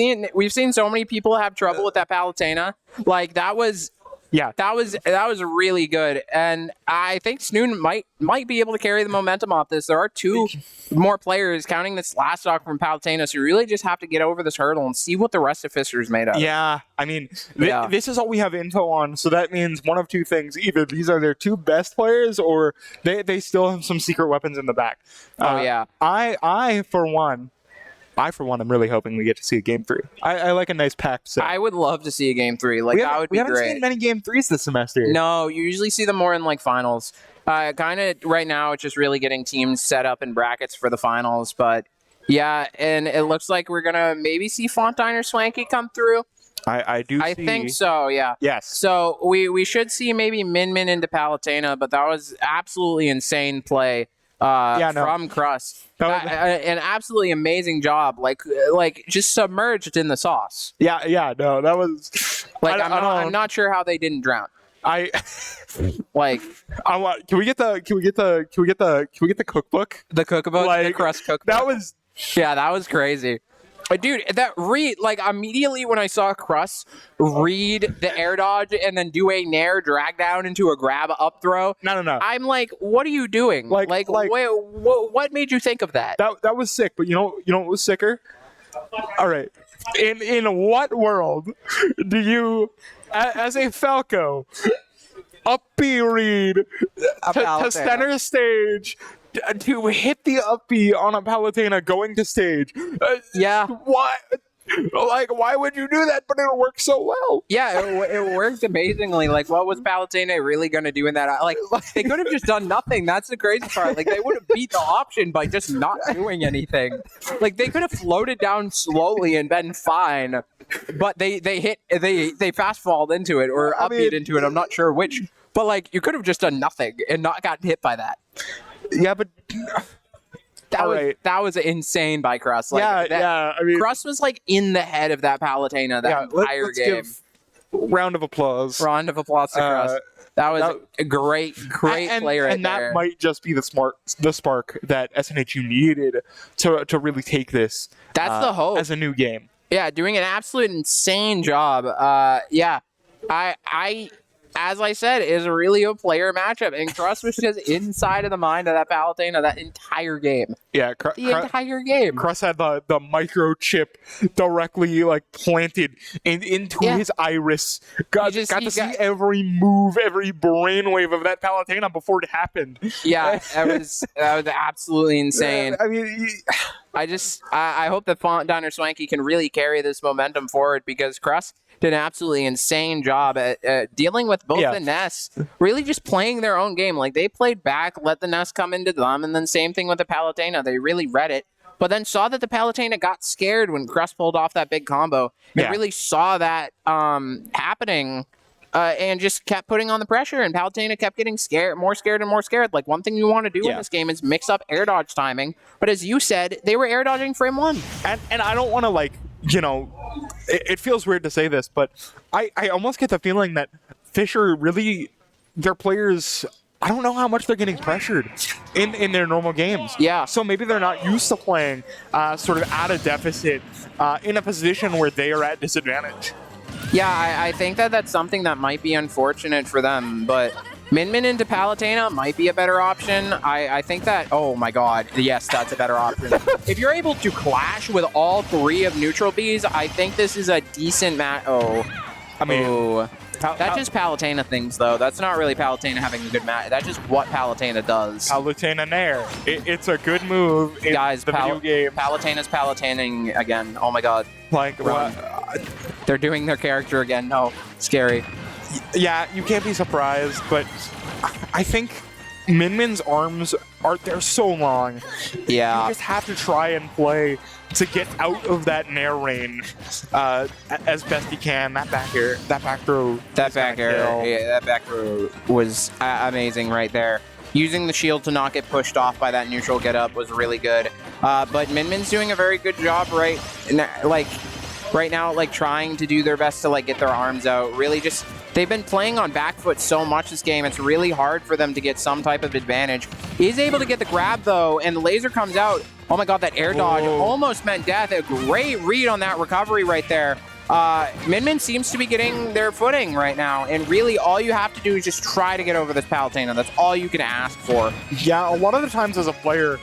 seen so many people have trouble with that Palutena. Like, that was. Yeah, that was really good, and I think SNHU might be able to carry the momentum off this. There are two more players counting this last stock from Palutena, so you really just have to get over this hurdle and see what the rest of Fisher's made of. Yeah, I mean, this is all we have info on, so that means one of two things: either these are their two best players, or they still have some secret weapons in the back. Yeah, I for one, am really hoping we get to see a game 3. I like a nice packed set. I would love to see a game 3. Like, that would be great. We haven't seen many game 3s this semester. No, you usually see them more in like finals. Kind of right now, it's just really getting teams set up in brackets for the finals. But yeah, and it looks like we're gonna maybe see Fontaine or Swanky come through. I think so. Yeah. Yes. So we should see maybe Min into Palutena, but that was absolutely insane play. From Crust. An absolutely amazing job. Like just submerged in the sauce. Yeah, no, that was like I'm not sure how they didn't drown. Can we get the cookbook? The cookbook, like, the Crust cookbook. Yeah, that was crazy. But dude, that read, like, immediately when I saw Crust read the air dodge and then do a nair drag down into a grab up throw, No. I'm like, what are you doing? Like what made you think of that? That was sick, but you know what was sicker? All right. In what world do you, as a Falco, up B read to center stage to hit the up B on a Palutena going to stage? Yeah. Why? Like, why would you do that? But it worked so well. Yeah, it worked amazingly. Like, what was Palutena really going to do in that? Like, they could have just done nothing. That's the crazy part. Like, they would have beat the option by just not doing anything. Like, they could have floated down slowly and been fine. But they fast falled into it or upbeat into it. I'm not sure which. But, like, you could have just done nothing and not gotten hit by that. Yeah, but... That was insane by Crust. Like, I mean, Crust was like in the head of that Palutena that entire let's game. Give round of applause. Round of applause to Crust. That was a great player. And that might just be the spark that SNHU needed to really take this. That's the hope as a new game. Yeah, doing an absolute insane job. I as I said, is really a player matchup, and Crust was just inside of the mind of that Palutena that entire game. Yeah, the entire game. Crust had the microchip directly like planted into his iris. Got to see every move, every brainwave of that Palutena before it happened. Yeah, that was absolutely insane. I mean, I hope that Font Diner Swanky can really carry this momentum forward, because Crust did an absolutely insane job at dealing with both the Ness, really just playing their own game. Like, they played back, let the Ness come into them, and then same thing with the Palutena. They really read it, but then saw that the Palutena got scared when Crust pulled off that big combo. They really saw that happening and just kept putting on the pressure, and Palutena kept getting more scared and more scared. Like, one thing you want to do in this game is mix up air dodge timing, but as you said, they were air dodging frame one. And I don't want to, like, you know, it feels weird to say this, but I almost get the feeling that Fisher really, their players, I don't know how much they're getting pressured in their normal games. Yeah. So maybe they're not used to playing sort of at a deficit in a position where they are at disadvantage. Yeah, I think that's something that might be unfortunate for them, but Min into Palutena might be a better option. I think that, oh my god, yes, that's a better option. If you're able to clash with all three of neutral Bs, I think this is a decent match. That's just Palutena things, though. That's not really Palutena having a good match. That's just what Palutena does. Palutena Nair. It's a good move in the video game. Palutena's Palutening again. Oh my god. Like, they're doing their character again. No, scary. Yeah, you can't be surprised, but I think Min's arms they're so long. Yeah. You just have to try and play to get out of that nair range as best you can. That back throw. That back throw was amazing right there. Using the shield to not get pushed off by that neutral get up was really good. But Min's doing a very good job right now, like trying to do their best to like get their arms out. Really just, they've been playing on back foot so much this game, it's really hard for them to get some type of advantage. He's able to get the grab though, and the laser comes out. Oh my god, that air dodge almost meant death. A great read on that recovery right there. Min seems to be getting their footing right now, and really all you have to do is just try to get over this Palutena. That's all you can ask for. Yeah, a lot of the times as a player,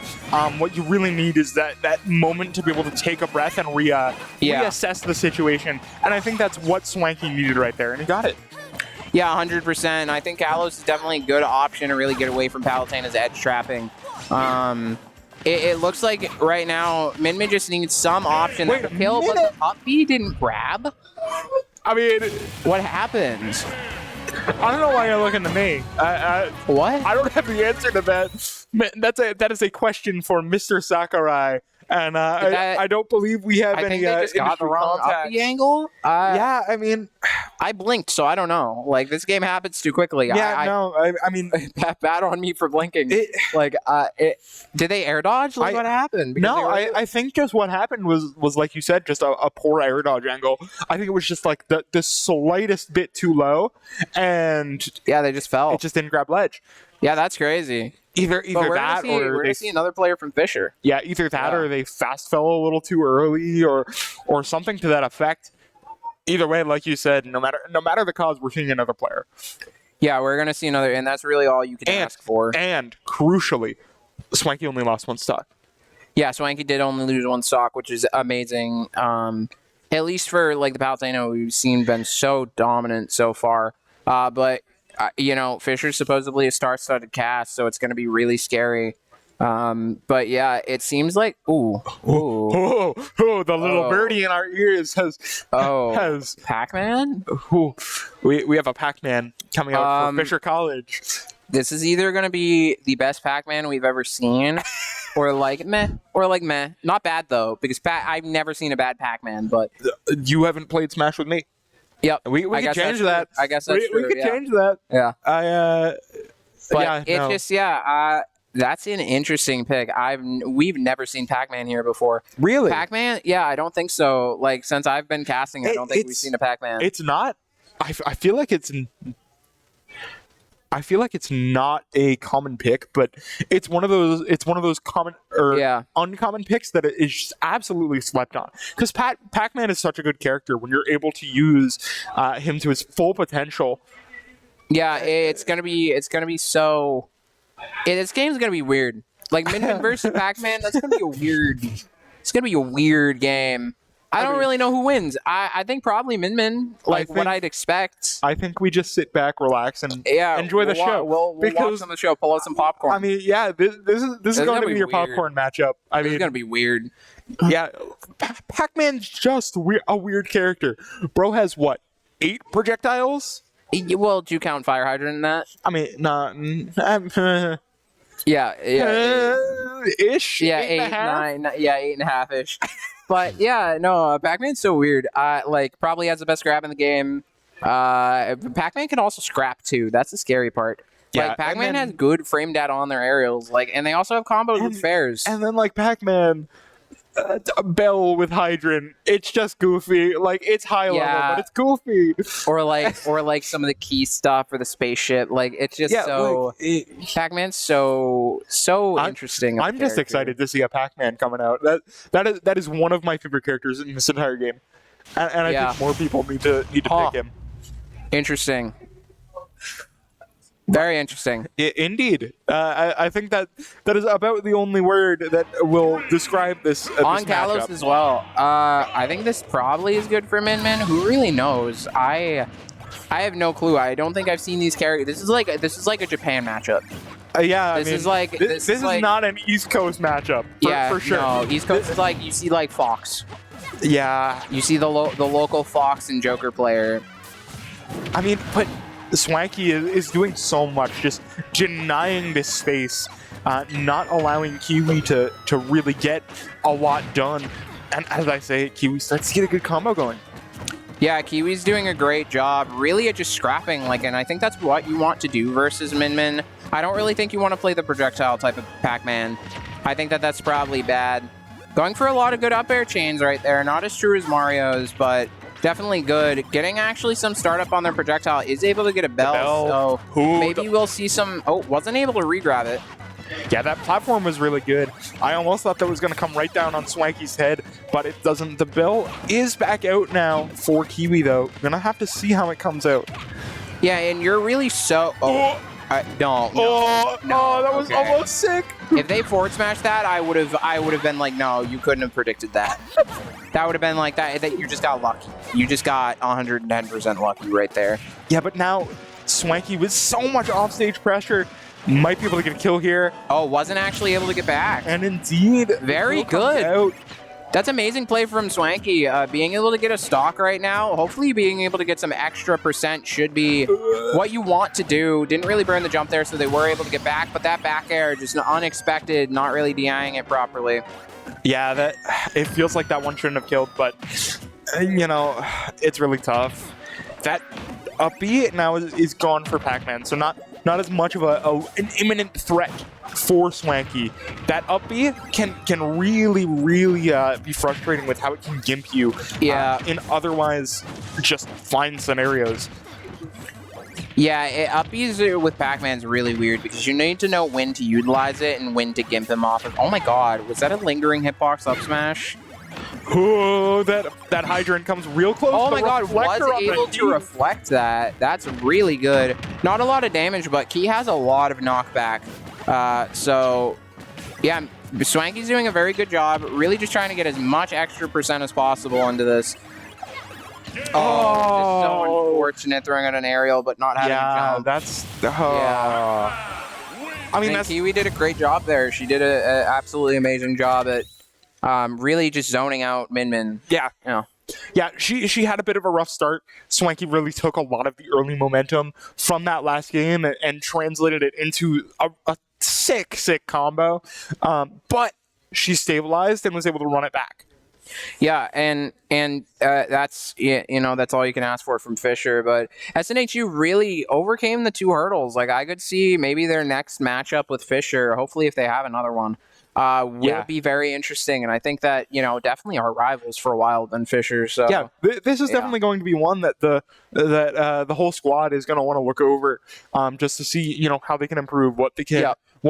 what you really need is that moment to be able to take a breath and reassess the situation, and I think that's what Swanky needed right there, and he got it. Yeah, 100%. I think Kalos is definitely a good option to really get away from Palutena's edge trapping. It looks like right now Min just needs some option that will kill, but the up B didn't grab. I mean, what happened? I don't know why you're looking to me. What? I don't have the answer to that. That is a question for Mr. Sakurai. And I don't believe we have any. I think they just got the wrong up B angle. Yeah, I mean, I blinked, so I don't know. Like, this game happens too quickly. Yeah, I mean, bad on me for blinking. Did they air dodge? Like, what happened? No, I think just what happened was like you said, just a poor air dodge angle. I think it was just like the slightest bit too low, and yeah, they just fell. It just didn't grab ledge. Yeah, that's crazy. Either But we're that gonna see, or we're they gonna see another player from Fisher. yeah, either that Yeah. or they fast fell a little too early or something to that effect. Either way, like you said, no matter the cause, we're seeing another player. Yeah, we're gonna see another, and that's really all you can ask for. And crucially, Swanky only lost one stock. Yeah, Swanky did only lose one stock, which is amazing. At least for like the Palutena, we've seen been so dominant so far. But you know, Fisher's supposedly a star-studded cast, so it's going to be really scary. But yeah, it seems like the little birdie in our ears has Pac-Man. We have a Pac-Man coming out from Fisher College. This is either going to be the best Pac-Man we've ever seen, or like meh. Not bad though, because I've never seen a bad Pac-Man. But you haven't played Smash with me. Yep, we can change that. I guess that's true. We can change that. Yeah. But That's an interesting pick. We've never seen Pac-Man here before. Really? Pac-Man? Yeah, I don't think so. Like since I've been casting, I don't think we've seen a Pac-Man. It's not. I feel like it's not a common pick, but it's one of those common or uncommon picks that is just absolutely slept on. Because Pac-Man is such a good character when you're able to use him to his full potential. Yeah, it's gonna be so. This game's gonna be weird. Like Min Min versus Pac-Man, that's gonna be a weird. It's gonna be a weird game. I don't really know who wins. I think probably Min Min, what I'd expect. I think we just sit back, relax, and enjoy the show. We'll watch on the show, pull out some popcorn. I mean, yeah, this is going to be your popcorn matchup. This is going to be weird. Yeah, Pac-Man's just a weird character. Bro has, 8 projectiles? Well, do you count Fire Hydrant in that? I mean, nah. Yeah. Ish? Yeah, 8 and a half? 9. Yeah, 8.5-ish. But yeah, no, Pac-Man's so weird. Probably has the best grab in the game. Pac-Man can also scrap too. That's the scary part. Yeah, Pac-Man has good frame data on their aerials. And they also have combos with fairs. And then Pac-Man, Bell with Hydrant. It's just goofy. It's high level, but it's goofy. Or some of the key stuff for the spaceship. It's just Pac-Man's so interesting. I'm just excited to see a Pac-Man coming out. That is one of my favorite characters in this entire game, and I think more people need to pick him. Interesting. Very interesting. Indeed. I think that is about the only word that will describe this on this Kalos matchup. as well. I think this probably is good for Min Min. Who really knows? I have no clue. I don't think I've seen these characters. This is like a Japan matchup. Yeah, This is not an East Coast matchup. For sure. No, East Coast is you see Fox. Yeah. You see the local Fox and Joker player. I mean, but Swanky is doing so much, just denying this space, not allowing Kiwi to really get a lot done. And as I say, Kiwi starts to get a good combo going. Yeah, Kiwi's doing a great job, really at just scrapping, and I think that's what you want to do versus Min Min. I don't really think you want to play the projectile type of Pac-Man. I think that's probably bad. Going for a lot of good up air chains right there, not as true as Mario's, but definitely good. Getting actually some startup on their projectile, is able to get a bell. So maybe we'll see some... Oh, wasn't able to re-grab it. Yeah, that platform was really good. I almost thought that was going to come right down on Swanky's head, but it doesn't. The bell is back out now for Kiwi, though. Going to have to see how it comes out. Yeah, and you're really so... Oh, no, that was almost sick. If they forward smashed that, I would have been like, no, you couldn't have predicted that. That would have been like that you just got lucky. You just got 110% lucky right there. Yeah, but now Swanky with so much offstage pressure might be able to get a kill here. Oh, wasn't actually able to get back. And indeed, very good. That's amazing play from Swanky. Being able to get a stock right now, hopefully being able to get some extra percent should be what you want to do. Didn't really burn the jump there, so they were able to get back, but that back air, just unexpected, not really DIing it properly. Yeah, it feels like that one shouldn't have killed, but, it's really tough. That up B now is gone for Pac-Man, so not as much of an imminent threat for Swanky. That up B can really be frustrating with how it can gimp you in otherwise just fine scenarios. Yeah, up B's with Pac-Man is really weird because you need to know when to utilize it and when to gimp him off of. Oh my god, was that a lingering hitbox up smash? Oh, that hydrant comes real close. Oh my god, was able to reflect that. That's really good. Not a lot of damage, but Key has a lot of knockback. So, yeah, Swanky's doing a very good job. Really just trying to get as much extra percent as possible into this. Oh, just so unfortunate throwing out an aerial, but not having a jump. That's... Yeah. I mean, Kiwi did a great job there. She did an absolutely amazing job at really just zoning out Min Min. Yeah. Yeah, she had a bit of a rough start. Swanky really took a lot of the early momentum from that last game and translated it into a sick combo. But she stabilized and was able to run it back. Yeah, and that's that's all you can ask for from Fisher. But SNHU really overcame the 2 hurdles. Like I could see maybe their next matchup with Fisher, hopefully if they have another one, will be very interesting. And I think that definitely our rivals for a while than Fisher. So yeah, this is definitely going to be one that the whole squad is going to want to look over, just to see how they can improve, what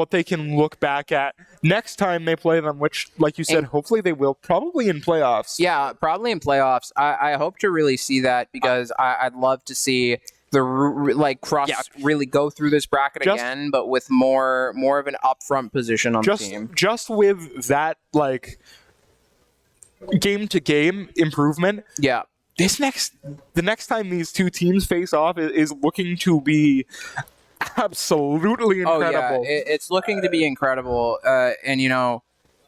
they can look back at next time they play them, which, like you said, hopefully they will, probably in playoffs. Yeah, probably in playoffs. I hope to really see that because I'd love to see the Crust really go through this bracket again, but with more of an upfront position on the team. Just with that, game-to-game improvement. Yeah. The next time these 2 teams face off is looking to be absolutely incredible. Oh, yeah. It's looking to be incredible. And,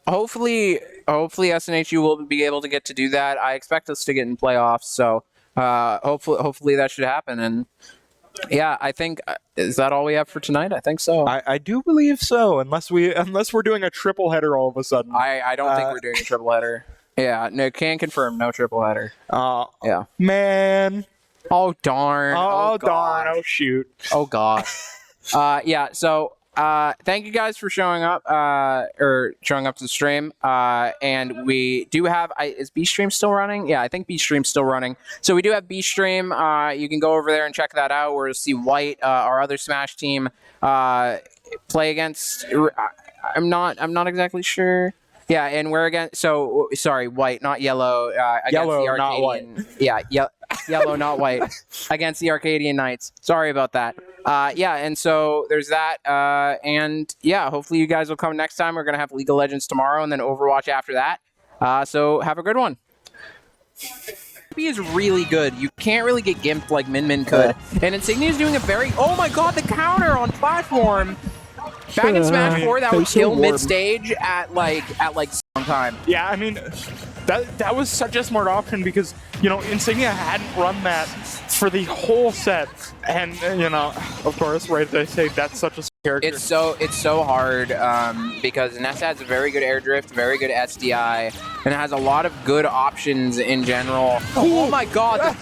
hopefully SNHU will be able to get to do that. I expect us to get in playoffs. So hopefully that should happen. And yeah, I think, is that all we have for tonight? I think so. I do believe so, unless we're doing a triple header all of a sudden. I don't think we're doing a triple header. Yeah, no, can confirm, no triple header. Yeah. Man. Oh, darn. Oh darn. Oh, shoot. Oh, God. Yeah, so thank you guys for showing up, or showing up to the stream. And we do have, is B-Stream still running? Yeah, I think B-Stream's still running. So we do have B-Stream. You can go over there and check that out, where you'll see White, our other Smash team, play against, I'm not exactly sure. Yeah, and we're against, so, sorry, White, not Yellow, against Yellow, the Arcadian. not White. Yeah, Yellow, not White, against the Arcadian Knights. Sorry about that. Yeah, and so there's that, and yeah, hopefully you guys will come next time. We're going to have League of Legends tomorrow and then Overwatch after that. So have a good one. He is really good. You can't really get gimped like Min Min could. And Insignia is doing a very, oh my god, the counter on platform. Back in Smash 4, that would kill mid-stage at some time. Yeah, I mean, that was such a smart option because, Insignia hadn't run that for the whole set. And, of course, right, they say that's such a character. It's so hard because Nessa has a very good air drift, very good SDI, and it has a lot of good options in general. Oh my god!